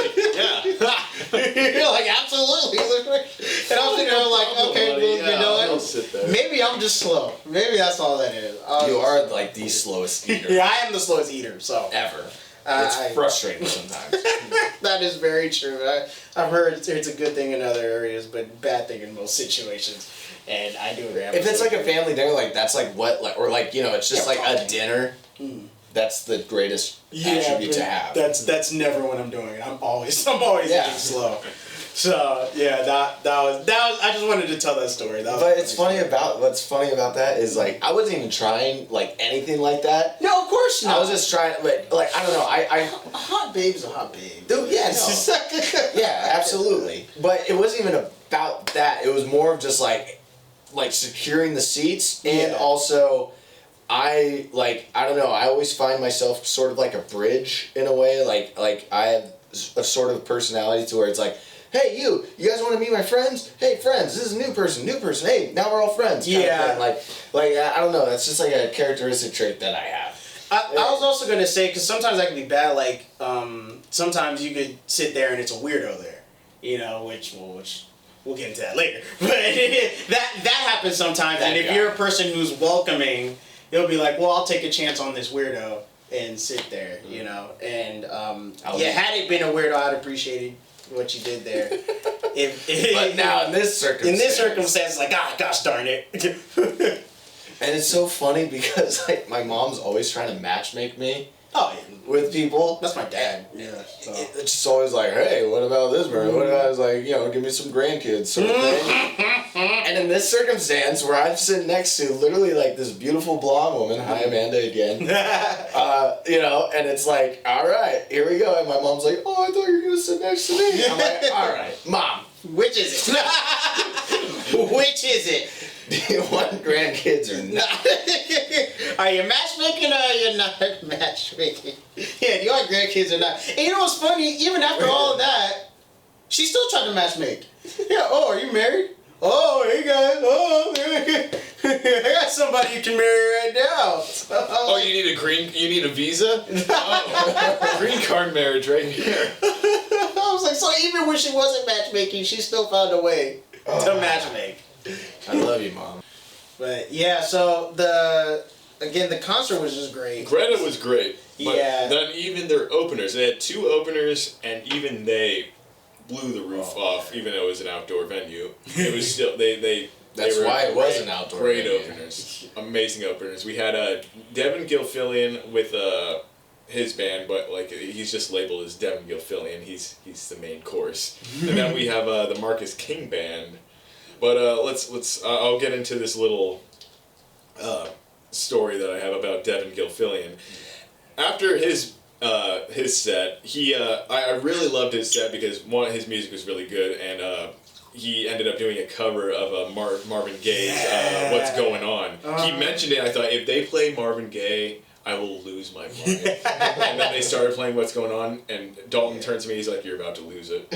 like, yeah. You're like, absolutely. And I was thinking, like, okay, well, you know what? Maybe I'm just slow. Maybe that's all that is. You are like the slowest eater. Yeah, I am the slowest eater, so. Ever. It's frustrating sometimes. That is very true. I've heard it's a good thing in other areas, but bad thing in most situations. And I do agree. If it's like a family dinner, like that's like what, like, or like, you know, it's just like a dinner. That's the greatest attribute to have. That's never what I'm doing. I'm always eating slow. So yeah, that was. I just wanted to tell that story. What's funny about that is like I wasn't even trying like anything like that. No, of course not. I was just trying, but like I don't know. A hot babe's a hot babe. Dude, yeah, no. Yeah, absolutely. But it wasn't even about that. It was more of just like securing the seats, and also I don't know, I always find myself sort of like a bridge in a way, like I have a sort of personality to where it's like, hey, you guys want to meet my friends? Hey, friends, this is a new person, hey, now we're all friends. Yeah. Like I don't know, that's just like a characteristic trait that I have. I was also going to say, because sometimes that can be bad, like, sometimes you could sit there and it's a weirdo there, you know, which we'll get into that later. But that happens sometimes, and if you're a person who's welcoming, you'll be like, well, I'll take a chance on this weirdo and sit there, you know. And had it been a weirdo I'd appreciated, what you did there. But now in this circumstance, like, gosh darn it. And it's so funny because like my mom's always trying to matchmake me. Oh, yeah. With people. That's my dad. Yeah. So. It's just always like, hey, what about this, bro? What about, it's like, give me some grandkids sort of thing. And in this circumstance where I'm sitting next to literally like this beautiful blonde woman, hi Amanda again, and it's like, all right, here we go. And my mom's like, oh, I thought you were going to sit next to me. I'm like, all right, Mom. Which is it? Which is it? Do you want grandkids or not? Are you matchmaking or are you not matchmaking? Yeah, do you want grandkids or not? And you know what's funny? Even after all of that, she still tried to matchmake. Yeah, oh, are you married? Oh, hey guys, I got somebody you can marry right now. Oh, you need a visa? Oh, green card marriage right here. I was like, so even when she wasn't matchmaking, she still found a way to matchmake. I love you, Mom. But yeah, so the concert was just great. Gretta was great. But Yeah. then even their openers, they had 2 openers, and even they blew the roof off, even though it was an outdoor venue. It was still That's why it was an outdoor great venue. openers, amazing openers. We had Devin Gilfillian with his band, but like he's just labeled as Devin Gilfillian. He's the main course, and then we have the Marcus King band. But let's I'll get into this little story that I have about Devin Gilfillian. After his set, I really loved his set because one, his music was really good, and he ended up doing a cover of Marvin Gaye's "What's Going On." He mentioned it. I thought, if they play Marvin Gaye, I will lose my mind. And then they started playing "What's Going On," and Dalton turns to me. He's like, "You're about to lose it."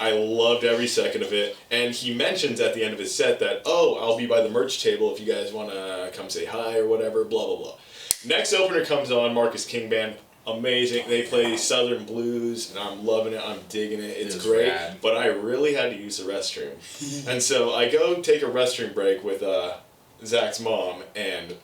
I loved every second of it. And he mentions at the end of his set that, "Oh, I'll be by the merch table if you guys want to come say hi or whatever." Blah blah blah. Next opener comes on, Marcus King Band. Amazing. They play Southern Blues, and I'm loving it. I'm digging it. It's great. Rad. But I really had to use the restroom. And so I go take a restroom break with Zach's mom, and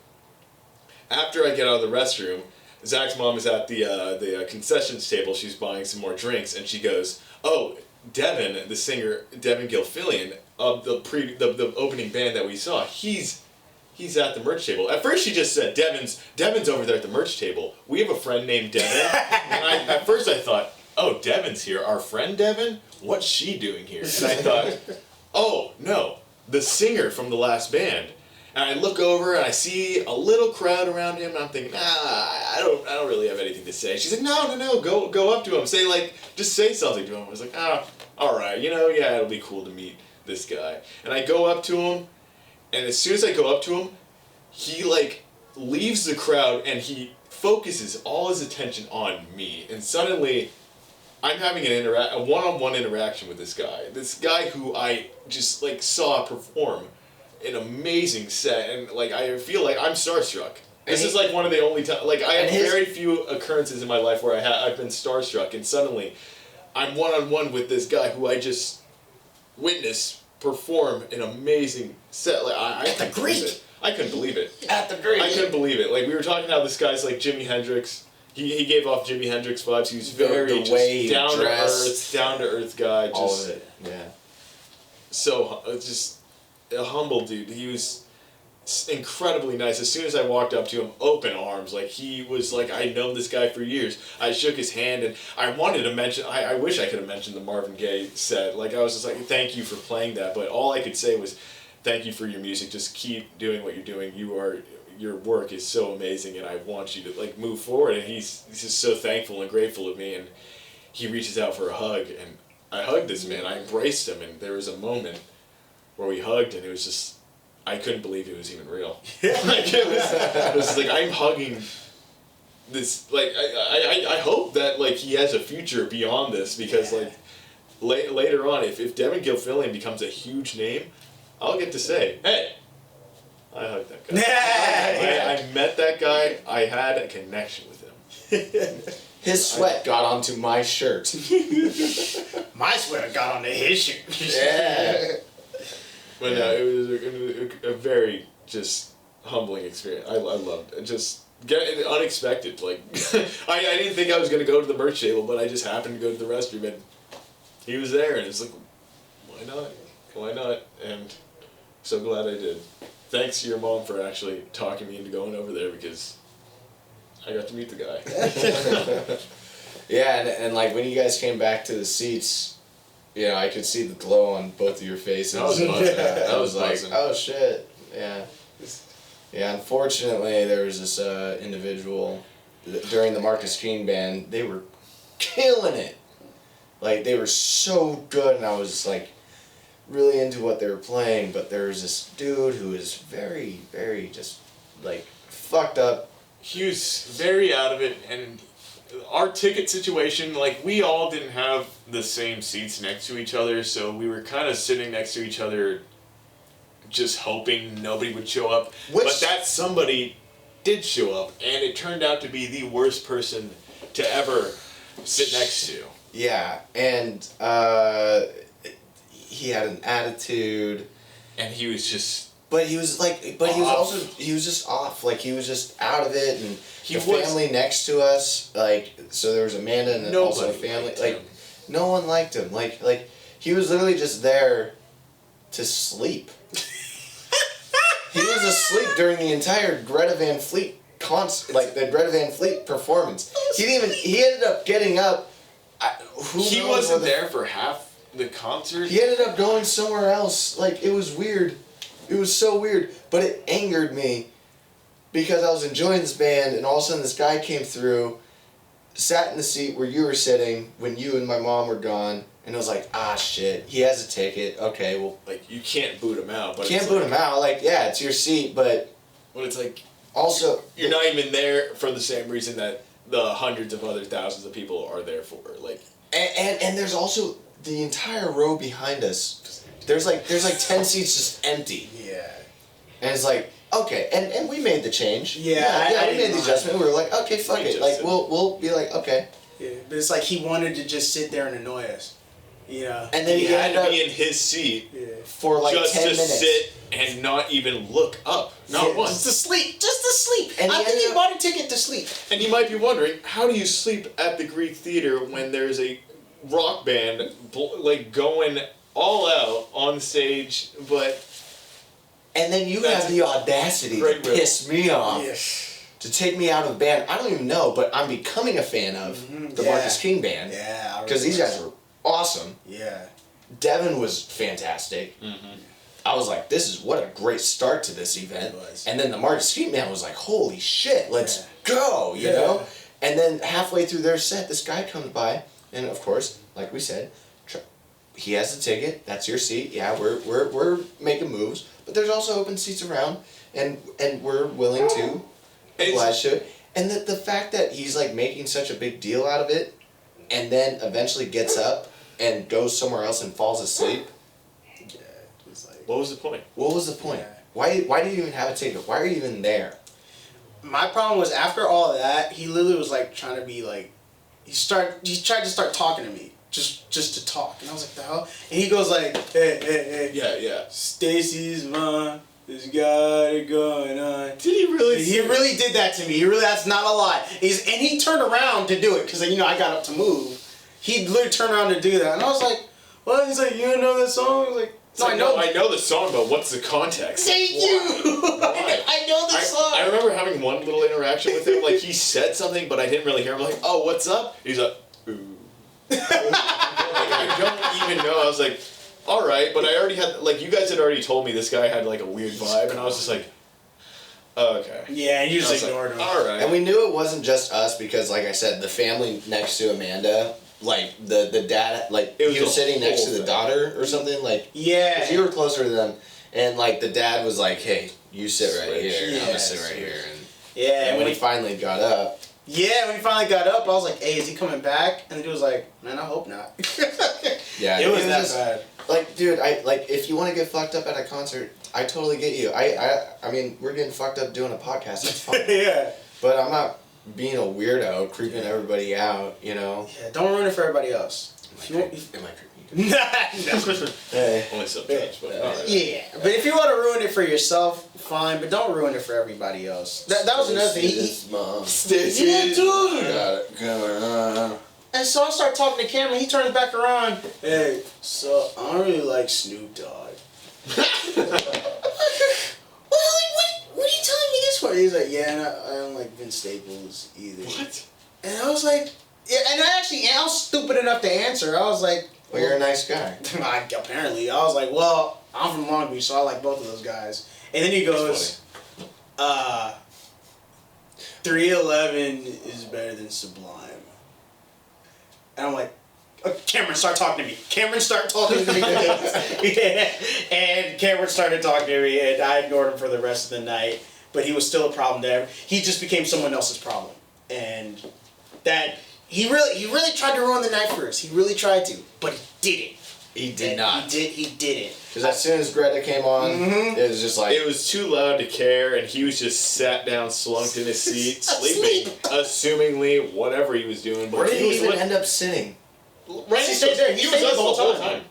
after I get out of the restroom, Zach's mom is at the concessions table. She's buying some more drinks, and she goes, "Oh, Devin, the singer, Devin Gilfillian of the opening band that we saw, he's at the merch table." At first, she just said, Devin's over there at the merch table. We have a friend named Devin. And at first I thought, oh, Devin's here. Our friend Devin? What's she doing here? And I thought, oh, no, the singer from the last band. And I look over and I see a little crowd around him, and I'm thinking, I don't really have anything to say. She's like, no, go up to him. Just say something to him. I was like, all right, yeah, it'll be cool to meet this guy. And I go up to him, and as soon as I go up to him, he leaves the crowd and he focuses all his attention on me. And suddenly, I'm having a one-on-one interaction with this guy. This guy who I just saw perform an amazing set, and I feel like I'm starstruck. This is one of the only times. I have very few occurrences in my life where I've been starstruck, and suddenly, I'm one-on-one with this guy who I just witnessed perform an amazing set. I couldn't believe it. I couldn't believe it. At the Greek. I couldn't believe it. We were talking how this guy's like Jimi Hendrix. He gave off Jimi Hendrix vibes. He was very down to earth guy. All of it. Yeah. So just a humble dude. He was incredibly nice. As soon as I walked up to him, open arms. He was I'd known this guy for years. I shook his hand, and I wanted to mention. I wish I could have mentioned the Marvin Gaye set. I was just thank you for playing that. But all I could say was, thank you for your music. Just keep doing what you're doing. Your work is so amazing, and I want you to move forward. And he's just so thankful and grateful of me. And he reaches out for a hug, and I hugged this man. I embraced him, and there was a moment where we hugged, and it was just. I couldn't believe it was even real. It was I'm hugging this, I hope that, he has a future beyond this, because, later on, if Devin Gilfillian becomes a huge name, I'll get to say, hey, I hugged that guy. I met that guy. I had a connection with him. His sweat got onto my shirt. My sweater got onto his shirt. Yeah. But no, it was a very just humbling experience. I loved it. unexpected. Like, I didn't think I was going to go to the merch table, but I just happened to go to the restroom, and he was there, and it's like, why not? Why not? And so glad I did. Thanks to your mom for actually talking me into going over there, because I got to meet the guy. Yeah, and like when you guys came back to the seats, you know, I could see the glow on both of your faces. That was buzzing. I was like, buzzing. oh shit, yeah. Yeah, unfortunately, there was this individual during the Marcus King band. They were killing it. Like, they were so good, and I was like really into what they were playing, but there was this dude who was very, very just like fucked up. He was very out of it, and our ticket situation, like, we all didn't have the same seats next to each other, so we were kind of sitting next to each other just hoping nobody would show up. But that somebody did show up, and it turned out to be the worst person to ever sit next to. Yeah, and he had an attitude. And he was just... But he was like, but he was off. also, he was just off. Like, he was just out of it, and He the was- family next to us, like, so there was Amanda and then also a Nobody family. liked Like, him. no one liked him. Like he was literally just there to sleep. He was asleep during the entire Greta Van Fleet like the Greta Van Fleet performance. He ended up getting up. He wasn't there for half the concert. He ended up going somewhere else. Like, it was weird. It was so weird. But it angered me because I was enjoying this band, and all of a sudden this guy came through, sat in the seat where you were sitting when you and my mom were gone, and I was like, ah, shit, he has a ticket. Okay, well, Like, you can't boot him out. But can't boot him out. Like, yeah, it's your seat, but it's like, also, you're not even there for the same reason that the hundreds of other thousands of people are there for. Like, and there's also the entire row behind us. There's like 10 seats just empty. Yeah. And it's like, okay, and we made the change. Yeah, I we made the didn't adjustment. We were like, okay, fuck it. Like, we'll be like, okay. Yeah, but it's like he wanted to just sit there and annoy us, you know. And then he he had ended to up be in his seat for like just 10 to minutes. sit and not even look up. Not once. Just to sleep. Just to sleep. And I he think ended he up- bought a ticket to sleep. And you might be wondering, how do you sleep at the Greek Theater when there's a rock band like going all out on stage, but... And then you That's have the audacity to great riddle. piss me off. To take me out of a band I don't even know, but I'm becoming a fan of the Yeah. Marcus King band. Yeah. Because these guys were awesome. Yeah. Devin was fantastic. I was like, this is what a great start to this event. It was. And then the Marcus King band was like, holy shit, let's go, you Yeah. know? And then halfway through their set, this guy comes by, and of course, like we said, he has the ticket, that's your seat, yeah, we're making moves, but there's also open seats around, and we're willing to oblige to it. And the fact that he's like making such a big deal out of it, and then eventually gets up and goes somewhere else and falls asleep. Yeah. It was like, What was the point? What was the point? Yeah. Why do you even have a ticket? Why are you even there? my problem was after all of that, he literally was like trying to be like, he tried to start talking to me. Just to talk. And I was like, the hell? And he goes like, hey. Yeah. Stacy's mom has got it going on. Did he really? He really did that to me. That's not a lie. And he turned around to do it because, you know, I got up to move. He literally turned around to do that. And I was like, what? He's like, you don't know that song? I was like, no, I know the song, but what's the context? Thank you! Why? I know the song. I remember having one little interaction with him. Like, he said something, but I didn't really hear him. I'm like, oh, what's up? He's like, ooh. Like, I don't even know. I was like, all right, but I already had, like, you guys had already told me this guy had, like, a weird vibe, and I was just like, oh, okay. Yeah, you just I was ignored like, him. all right. And we knew it wasn't just us because, like I said, the family next to Amanda, like the dad, like It was he was the sitting next to whole the thing. daughter or something, like Yeah. 'cause you were closer to them, and like the dad was like, "Hey, you sit right Switch. here, I'm Yeah, gonna sit right switch. here." Yeah, And when he finally got up, when he finally got up, I was like, hey, is he coming back? And the dude was like, man, I hope not. yeah, It was that just, bad. like, dude, if you want to get fucked up at a concert, I totally get you. I mean, we're getting fucked up doing a podcast. That's fine. Yeah. But I'm not being a weirdo, creeping everybody out. You know. Yeah, don't ruin it for everybody else. If you want, Am I creeping Hey. Only subjects, but alright. Yeah, but if you want to ruin it for yourself, fine. But don't ruin it for everybody else. That was another thing. Yeah, dude. Got it. And so I start talking to Cameron. He turns back around. Hey, so I don't really like Snoop Dogg. What are you telling me this for? He's like, yeah, and I don't like Vince Staples either. What? And I was like, yeah, and I was stupid enough to answer. I was like, Well, you're a nice guy. apparently. I was like, well, I'm from Long Beach, so I like both of those guys. And then he goes, 311 is better than Sublime. And I'm like, Cameron, start talking to me. Cameron, start talking to me. Yeah. And Cameron started talking to me, and I ignored him for the rest of the night. But he was still a problem there. He just became someone else's problem. And that, he really tried to ruin the night for us. He really tried to, but he didn't. He did not. He didn't. Because as soon as Greta came on, it was just like... It was too loud to care, and he was just sat down, slumped in his seat, sleeping, assumingly, whatever he was doing. But Where did he even end end up sitting? Right, he stayed there. He was stayed up the whole the whole time. time.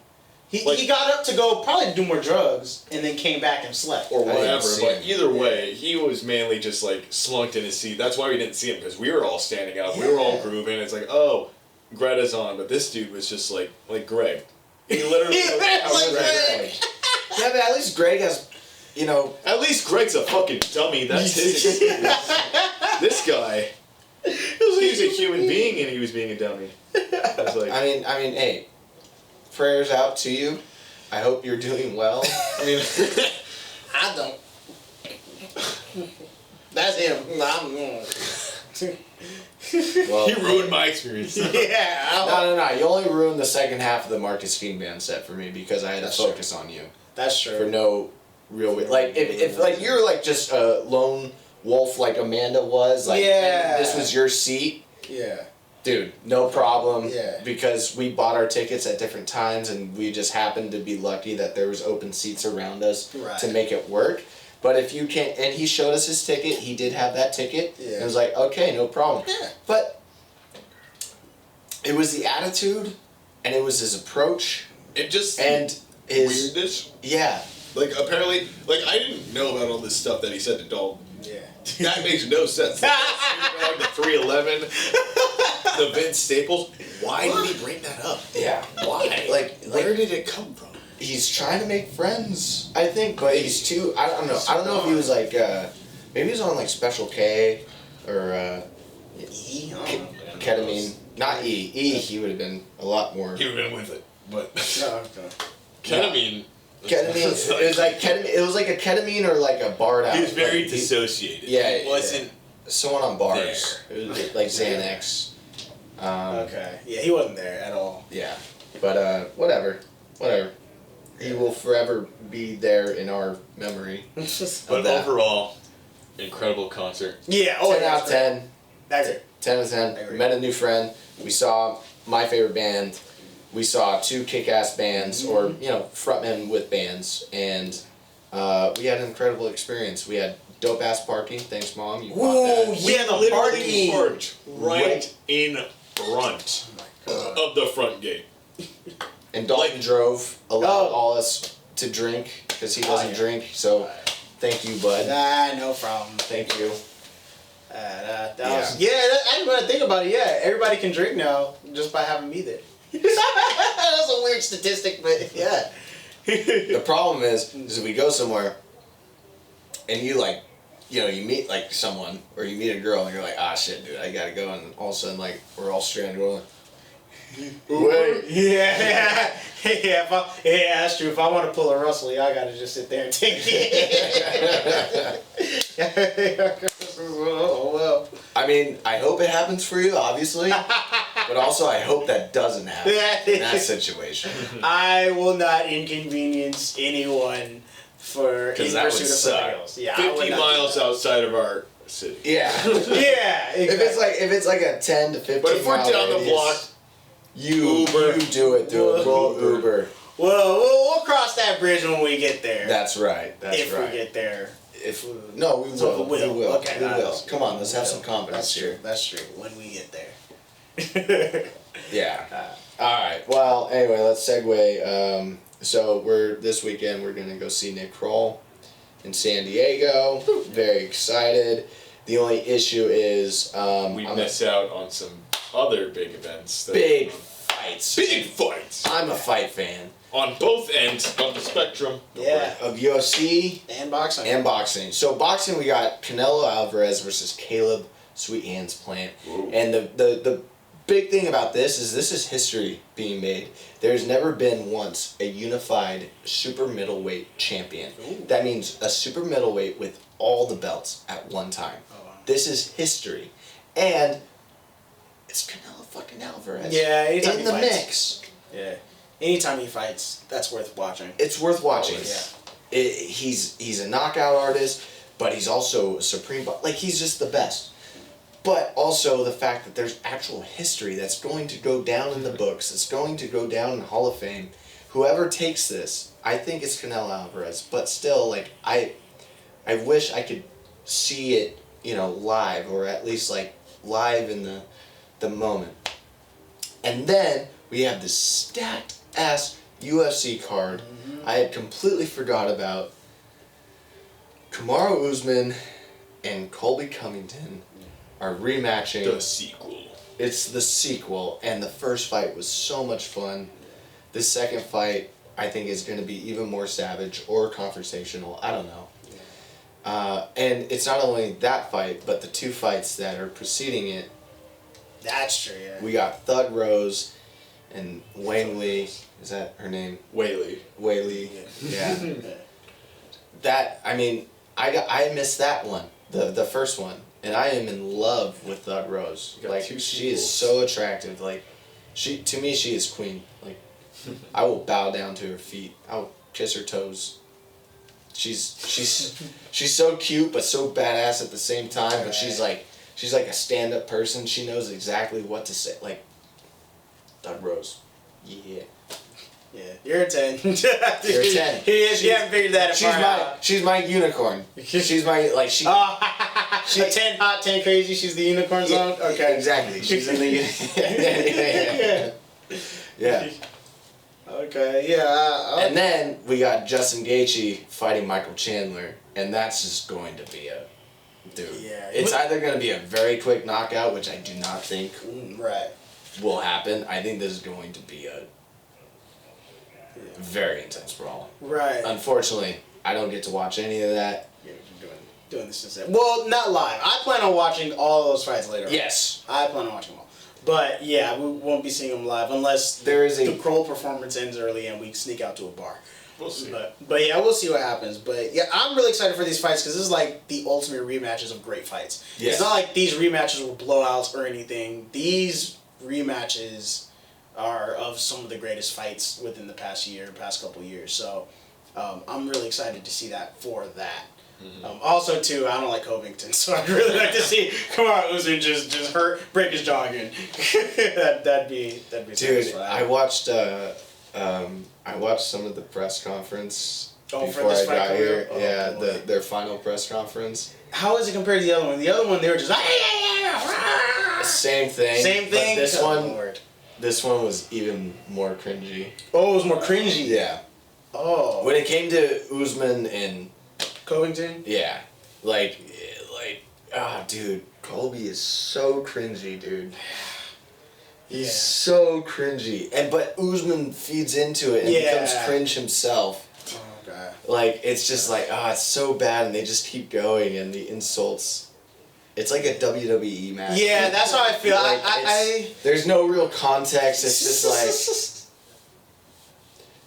He got up to go probably do more drugs, and then came back and slept. Or I didn't whatever, see but him. either way, he was mainly just like slunked in his seat. That's why we didn't see him, because we were all standing up, we were all grooving. It's like, oh, Greta's on, but this dude was just like Greg. He literally like Greg. Yeah, but at least Greg has, you know... At least Greg's a fucking dummy. That's his excuse. This guy, he was a human being and he was being a dummy. I was like, I mean, hey, prayers out to you. I hope you're doing well. I mean, I don't. That's him. Well, he ruined my experience. Yeah. No. You only ruined the second half of the Marcus King Band set for me because I had to focus on you That's true. for no real... Like, if like, you're like just a lone wolf like Amanda was, like, Yeah. and this was your seat, Yeah. dude, no problem. Yeah. Because we bought our tickets at different times and we just happened to be lucky that there was open seats around us Right. to make it work. But if you can't, and he showed us his ticket, he did have that ticket. Yeah. It was like, okay, no problem. Yeah. But it was the attitude, and it was his approach, It just and his weirdness. yeah. Like apparently, like I didn't know about all this stuff that he said to Dalton. Yeah. That makes no sense. Like, the 311, the Vince Staples. Why did he bring that up? Yeah. Why? Like where did it come from? He's trying to make friends, I think, but he's too. I don't know. I don't know if he was like maybe he was on like Special K or E? ketamine. Not E. E. He would have been a lot more. He would have been with it, but Oh, okay. ketamine. Ketamine. It was like ketamine. It was like a ketamine or like a barred out. He was very like, dissociated. Yeah, he wasn't. Someone on bars. It was like Xanax. Okay. Yeah, he wasn't there at all. Yeah, but whatever. He will forever be there in our memory. But that. overall, incredible concert. Yeah. 10 out of 10. That's it. 10 out of 10. agree. Met a new friend. We saw my favorite band. We saw two kick-ass bands, or frontmen with bands, and we had an incredible experience. We had dope-ass parking. Thanks, Mom. You bought Ooh, that. yeah, the Literally parking. parked right in front of the front gate. And Dalton drove, allowed all us to drink because he doesn't drink. So, thank you, bud. No problem. Thank you. That was, I didn't want to think about it. Yeah, everybody can drink now just by having me there. That's a weird statistic, but yeah. The problem is if we go somewhere and you you meet like someone or you meet a girl and you're like, ah shit, dude, I gotta go, and all of a sudden like we're all stranded. We're like, wait. Yeah, that's true. If I want to pull a Russell, I gotta just sit there and take it. Oh well. I mean, I hope it happens for you, obviously, but also I hope that doesn't happen in that situation. I will not inconvenience anyone for in that would pursuit of suck. something else. Yeah, I would 50 not miles do that. outside of our city. Yeah. Yeah, exactly. If it's like a 10 to 15 But if we're mile down the radius, block, you Uber. do it, dude. We'll Uber. Well, we'll cross that bridge when we get there. That's right. if we get there. No, we will. So We will. Okay, We I will. know. Come on, let's have some confidence That's true. here. That's true. When we get there. Yeah. All right. Well, anyway, let's segue. So this weekend we're gonna go see Nick Kroll in San Diego. Very excited. The only issue is we miss out on some other big events. Big fights. Big fights. I'm a fight fan. On both ends of the spectrum. Yeah. Of UFC And boxing. and boxing. So boxing, we got Canelo Alvarez versus Caleb Sweet Hands Plant. Ooh. And the big thing about this is history being made. There's never been once a unified super middleweight champion. Ooh. That means a super middleweight with all the belts at one time. Oh, wow. This is history. And it's Canelo fucking Alvarez. Yeah, anytime in he the fights. mix. Yeah. Anytime he fights, that's worth watching. It's worth watching. Yeah. He's a knockout artist, but he's also a supreme. Like, he's just the best. But also the fact that there's actual history that's going to go down in the books. It's going to go down in the Hall of Fame. Whoever takes this, I think it's Canelo Alvarez. But still, like, I wish I could see it, live, or at least like live in the moment. And then we have this stacked ass UFC card. I had completely forgot about. Kamaru Usman and Colby Covington are rematching. The sequel. It's the sequel, and the first fight was so much fun. The second fight, I think, is going to be even more savage or conversational. I don't know. And it's not only that fight, but the two fights that are preceding it. That's true, yeah. We got Thud Rose and Wang Lee. Is that her name? Whaley. Wei Lee. Yeah. That, I missed that one. The first one. And I am in love with Thud Rose. You got Like, two she is sequels. so attractive. Like, to me, she is queen. Like, I will bow down to her feet. I will kiss her toes. She's so cute, but so badass at the same time. But she's like a stand-up person. She knows exactly what to say. Like, Thud Rose. Yeah. Yeah, you're a 10. You're a 10. You haven't figured that apart. She's my unicorn. She's my, like, she... Oh, a 10 hot, 10 crazy, she's the unicorn zone? Okay. Exactly. She's in the... Yeah. Okay, yeah. And then we got Justin Gaichi fighting Michael Chandler, and that's just going to be a... Dude. Yeah. It's either going to be a very quick knockout, which I do not think Right. will happen. I think this is going to be a very intense brawl. Right. Unfortunately, I don't get to watch any of that. Yeah, you're doing this instead. Well, not live. I plan on watching all those fights later. Yes. I plan on watching them all. But yeah, we won't be seeing them live unless There is the a... Kroll performance ends early and we sneak out to a bar. We'll see. But yeah, we'll see what happens. But yeah, I'm really excited for these fights because this is like the ultimate rematches of great fights. Yes. It's not like these rematches were blowouts or anything. These rematches are of some of the greatest fights within the past couple years. So I'm really excited to see that for that. Mm-hmm. Also, too, I don't like Covington, so I'd really like to see Kamaru Usman just break his jaw again. that'd be Dude, satisfying. I watched some of the press conference Oh, for before this I fight got coming here. up? Oh, Yeah, boy. their final press conference. How is it compared to the other one? The other one, they were just Same thing. Same thing. But this Oh, one, Lord. this one was even more cringy. Oh, it was more cringy. Yeah. Oh. When it came to Usman and Covington? yeah, dude, Colby is so cringy, dude. He's Yeah. so cringy, but Usman feeds into it and becomes cringe himself. Oh, God. Like, it's just like, it's so bad, and they just keep going, and the insults. It's like a WWE match. Yeah, that's how I feel. Like, there's no real context. It's just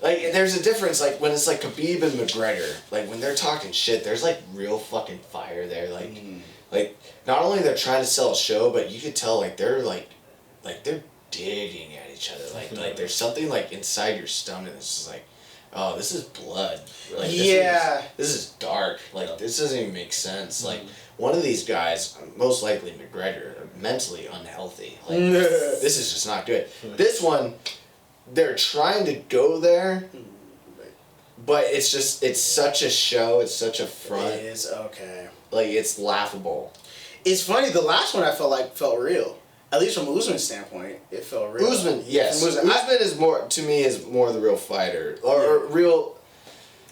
like there's a difference. Like when it's like Khabib and McGregor, like when they're talking shit, there's like real fucking fire there. Like not only they're trying to sell a show, but you could tell like they're they're digging at each other. Like there's something like inside your stomach that's just like, oh, this is blood. Like, this is dark. Like this doesn't even make sense. Like one of these guys, most likely McGregor, are mentally unhealthy. Like this is just not good. This one, they're trying to go there, but it's such a show. It's such a front. It is okay. Like it's laughable. It's funny. The last one I felt real. at least from Usman's standpoint, it felt real. Usman, yes. From Usman is more, to me, is more the real fighter. Or real...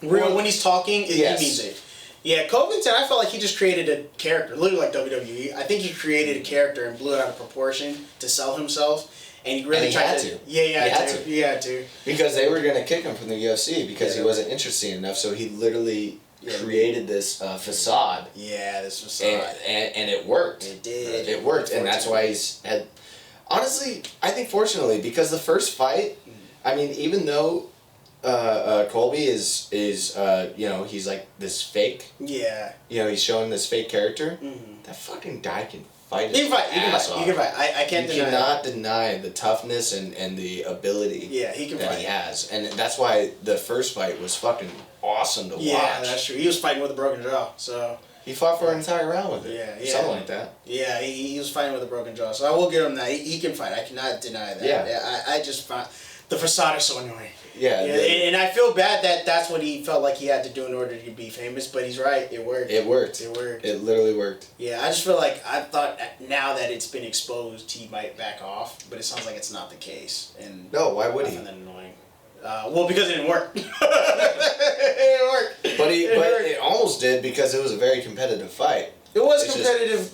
when he's talking, yes. he means it. Yeah, Covington, I felt like he just created a character, literally like WWE. I think he created a character and blew it out of proportion to sell himself. And he really tried to. Yeah, he had to. Because they were going to kick him from the UFC because he wasn't interesting enough. So he literally created this facade. Yeah, this facade. And it worked. It did. It worked. And that's why he's had... Honestly, I think fortunately, because the first fight, I mean, even though Colby is he's like this fake. Yeah. He's showing this fake character. Mm-hmm. That fucking guy can fight. He can fight. I can't deny. You cannot deny the toughness and the ability. Yeah, he can that fight. he has, and that's why the first fight was fucking awesome to watch. Yeah, that's true. He was fighting with a broken jaw, so. He fought for an entire round with it. Yeah. Something like that. Yeah, he was fighting with a broken jaw, so I will give him that. He can fight. I cannot deny that. Yeah. I just find the facade is so annoying. Yeah. And I feel bad that that's what he felt like he had to do in order to be famous, but he's right. It worked. It worked. It literally worked. Yeah, I just feel like I thought now that it's been exposed, he might back off, but it sounds like it's not the case. And no, why would he? I find that annoying. Well, because it didn't work. It didn't work. But it almost did because it was a very competitive fight. It was competitive.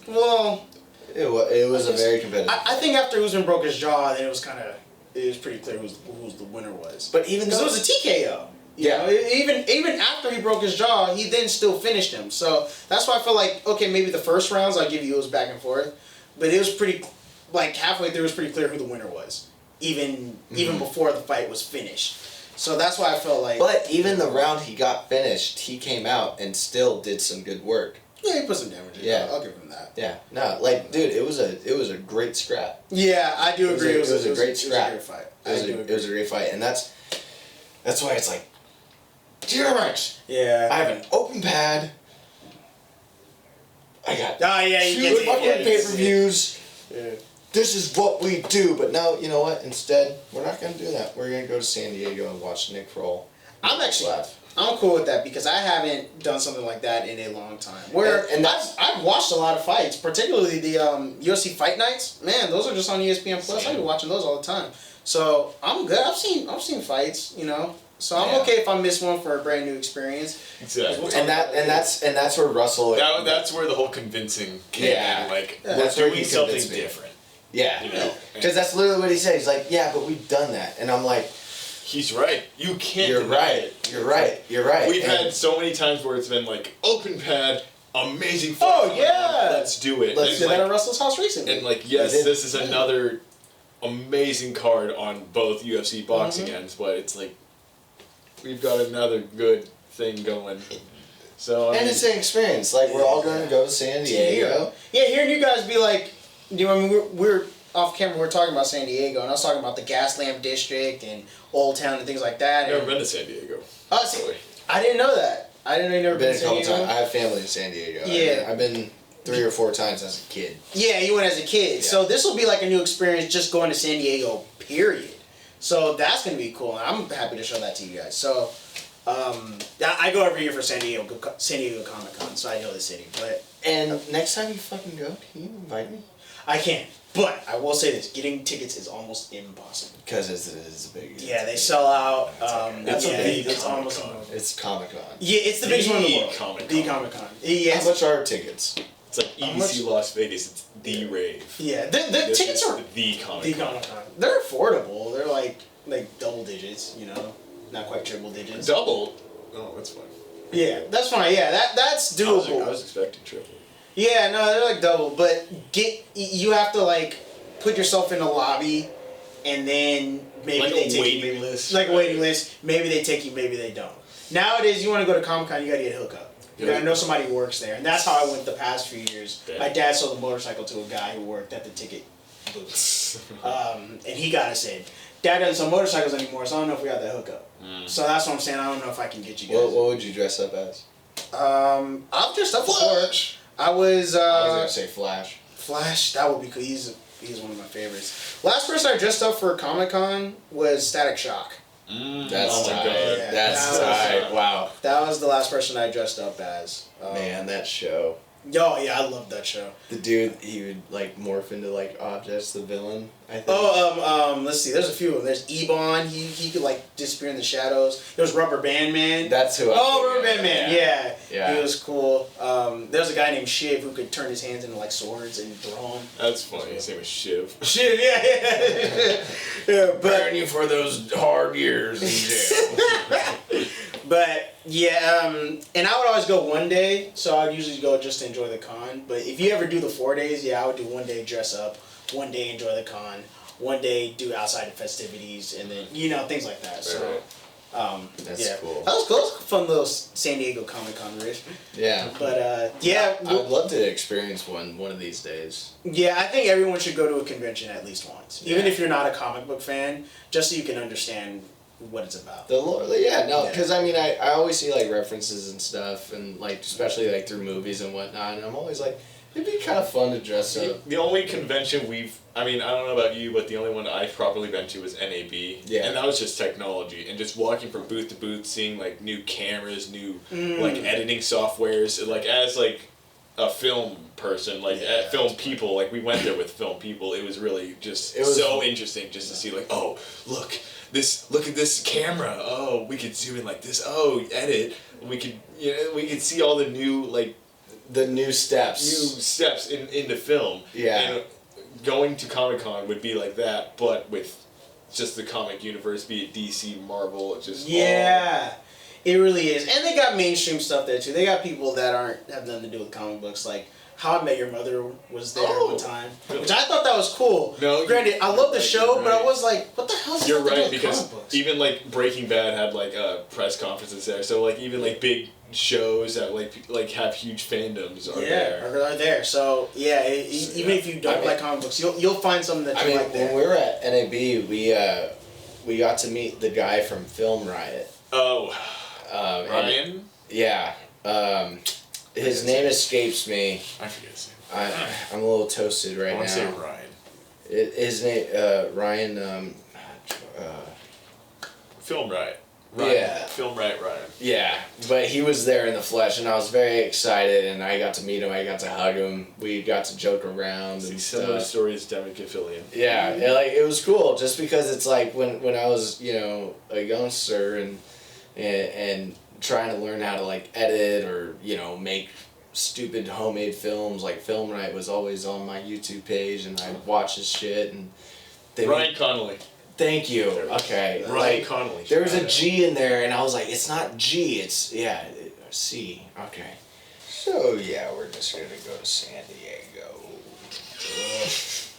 It was a very competitive. I think after Usman broke his jaw, then it was pretty clear who the winner was. But even though it was a TKO. You know, even after he broke his jaw, he then still finished him. So that's why I feel like, okay, maybe the first rounds I'll give you it was back and forth, but it was pretty, like halfway through it was pretty clear who the winner was, even before the fight was finished. So that's why I felt like. But even the round he got finished, he came out and still did some good work. Yeah, he put some damage in. Yeah, I'll give him that. Yeah, no, dude, it was a great scrap. Yeah, I do agree. It was a great scrap. It was a great fight. It was a great fight, and that's why it's like, damn it. Yeah. I have an open pad. I got two fucking pay-per-views. Yeah. This is what we do, but now you know what? Instead, we're not gonna do that. We're gonna go to San Diego and watch Nick Kroll. I'm cool with that because I haven't done something like that in a long time. I've watched a lot of fights, particularly the UFC Fight Nights. Man, those are just on ESPN Plus. I've been watching those all the time. So I'm good. I've seen fights, So I'm okay if I miss one for a brand new experience. Exactly. And that's where Russell. That's where the whole convincing came in. Like that's we're doing something different. Yeah. Because that's literally what he said. He's like, yeah, but we've done that, and I'm like. He's right. You can't. You're right. You're right. You're right. We've had so many times where it's been like open pad, amazing fight. Oh yeah, let's do it. Let's do that at Russell's house recently. And yes, this is another amazing card on both UFC boxing ends, but it's like we've got another good thing going. So it's an experience. Like we're all going to go to San Diego. Yeah, hearing you guys be like, we're off camera, we were talking about San Diego, and I was talking about the Gaslamp District and Old Town and things like that. I've never been to San Diego. Oh, see, I didn't know that. I didn't know you never been to San Diego. Times. I have family in San Diego. Yeah. I've been 3 or 4 times as a kid. Yeah, you went as a kid. Yeah. So this will be like a new experience just going to San Diego, period. So that's going to be cool, and I'm happy to show that to you guys. So I go every year for San Diego Comic-Con, so I know the city. And next time you fucking go, can you invite me? I can. But I will say this: getting tickets is almost impossible. Because it's a big. Yeah, they sell out. It's almost. It's Comic-Con. Yeah, it's the biggest one in the world. The Comic-Con. Yeah. How much are tickets? It's like EDC Las Vegas. It's the rave. Yeah, the tickets are the Comic-Con. They're affordable. They're like double digits. Not quite triple digits. Double? Oh, that's fine. Yeah, that's fine. Yeah, that's doable. I was expecting triple. Yeah, no, they're like double, but you have to put yourself in a lobby, and then maybe they take you. Like a waiting list. Like a waiting list. Maybe they take you, maybe they don't. Nowadays, you want to go to Comic-Con, you got to get a hookup. You got to know somebody who works there, and that's how I went the past few years. Yeah. My dad sold a motorcycle to a guy who worked at the ticket booth, and he got us in. Dad doesn't sell motorcycles anymore, so I don't know if we got that hookup. So that's what I'm saying. I don't know if I can get you guys. What would you dress up as? I've dressed up Flash. I was gonna say Flash. Flash, that would be cool. He's one of my favorites. Last person I dressed up for Comic-Con was Static Shock. That's tight. Yeah, that's tight. Wow. That was the last person I dressed up as. Man, that show. Yo, yeah, I love that show. The dude, he would like morph into like objects. The villain, I think. Let's see. There's a few of them. There's Ebon. He could like disappear in the shadows. There was Rubber Band Man. That's who. Rubber Band Man. Yeah. He was cool. There's a guy named Shiv who could turn his hands into like swords and throw them. That's funny. His name is Shiv. Shiv, yeah. Burn you for those hard years in jail. But yeah, and I would always go one day, so I would usually go just to enjoy the con. But if you ever do the 4 days, I would do one day dress up, one day enjoy the con, one day do outside the festivities, and then things like that. So, that's cool. That was cool. It was a fun little San Diego Comic Con, Rich. Yeah. But I would love to experience one of these days. Yeah, I think everyone should go to a convention at least once, even if you're not a comic book fan, just so you can understand what it's about. Because I mean, I always see like references and stuff, and like especially like through movies and whatnot, and I'm always like, it'd be kind of fun to dress up. The only convention I don't know about you, but the only one I've properly been to was NAB. Yeah. And that was just technology, and just walking from booth to booth, seeing like new cameras, new like editing softwares, and, like as like a film person, like film people, like we went there with film people. It was really just so interesting just to see like, oh, look at this camera. Oh, we could zoom in like this. Oh, edit. We could see all the new like the new steps in the film. Yeah. And going to Comic-Con would be like that, but with just the comic universe, be it DC, Marvel, just it really is. And they got mainstream stuff there too. They got people that have nothing to do with comic books, like How I Met Your Mother was there at the time, which I thought that was cool. No, granted, I love the show, but I was like, what the hell is You're that to do right, with because comic books? even like Breaking Bad had like press conferences there, so like even like big shows that like have huge fandoms are there. So even if you don't like comic books, you'll find something that you like there. When we were at NAB, we got to meet the guy from Film Riot. Oh, Ryan? Yeah. His name escapes me. I forget his name. I'm a little toasted right now. I want to say Ryan. His name, Ryan. Film Riot. Ryan. Yeah. Film Riot Ryan. Yeah, but he was there in the flesh, and I was very excited, and I got to meet him, I got to hug him, we got to joke around and Similar stuff. story as Demi Gafillion. Yeah, it was cool, just because it's like when I was, a youngster and trying to learn how to like edit or, make stupid homemade films, like Film Night was always on my YouTube page, and I'd watch his shit, and Ryan Connolly. Thank you. Okay. Ryan Connolly. There was a G in there, and I was like, it's not G, it's, C. Okay. So, we're just going to go to San Diego.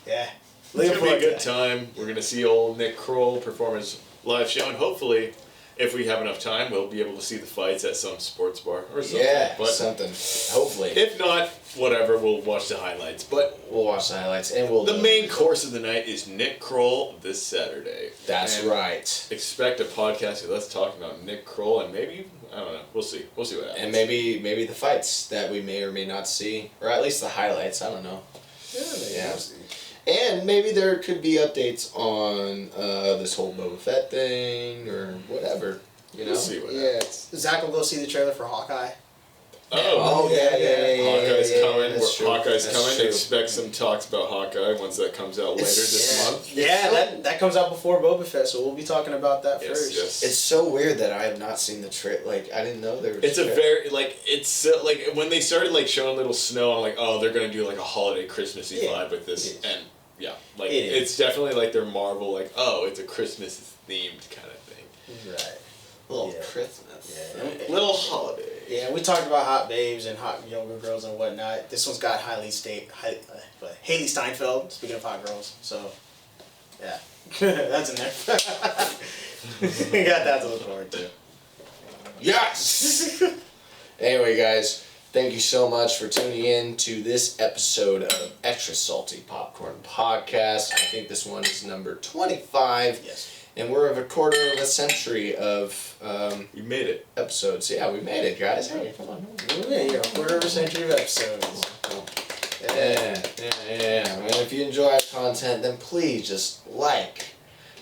Yeah. It's going to be a good time. We're going to see old Nick Kroll perform his live show, and hopefully, if we have enough time, we'll be able to see the fights at some sports bar or something. Yeah, but something. Hopefully. If not, whatever, we'll watch the highlights. But we'll watch the highlights, and the main course of the night is Nick Kroll this Saturday. That's right. Expect a podcast with us talking about Nick Kroll, and maybe, I don't know, we'll see. We'll see what happens. And maybe the fights that we may or may not see, or at least the highlights, I don't know. Yeah, we'll see. And maybe there could be updates on this whole Boba Fett thing, or whatever. We'll see what happens. Zach will go see the trailer for Hawkeye. Oh, yeah. Hawkeye's coming. That's true. Hawkeye's That's coming. true. Expect some talks about Hawkeye once that comes out later this month. Yeah, that comes out before Boba Fett, so we'll be talking about that first. Yes. It's so weird that I have not seen the trailer. Like, I didn't know there was. It's a very it's so, like when they started like showing little snow. I'm like, oh, they're gonna do like a holiday Christmassy vibe with this, and it's definitely like their Marvel like, oh, it's a Christmas themed kind of thing. Right. Little Christmas. Yeah. Little holiday. Yeah, we talked about hot babes and hot younger girls and whatnot. This one's got Haley Steinfeld, speaking of hot girls, so, yeah. That's in there. We got that to look forward to. Yes! Anyway, guys, thank you so much for tuning in to this episode of Extra Salty Popcorn Podcast. I think this one is number 25. Yes. And we're of a quarter of a century of We made it. episodes. Yeah, we made it, guys. Hey, come on. Yeah, a quarter of a century of episodes. Yeah. And if you enjoy our content, then please just like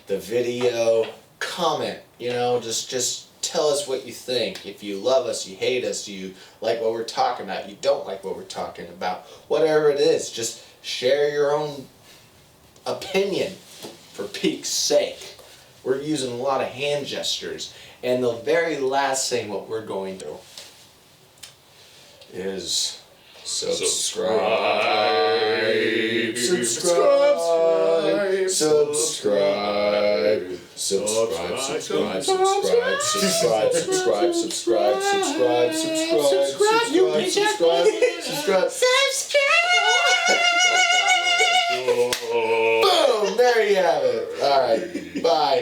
the video, comment, just tell us what you think. If you love us, you hate us, you like what we're talking about, you don't like what we're talking about. Whatever it is, just share your own opinion, for Pete's sake. We're using a lot of hand gestures. And the very last thing what we're going to do is subscribe. Subscribe. Subscribe. Subscribe. Subscribe. Subscribe. Subscribe. Subscribe. Subscribe. Subscribe. Subscribe. You bitch. Subscribe. Subscribe. Boom! There you have it. All right. Bye.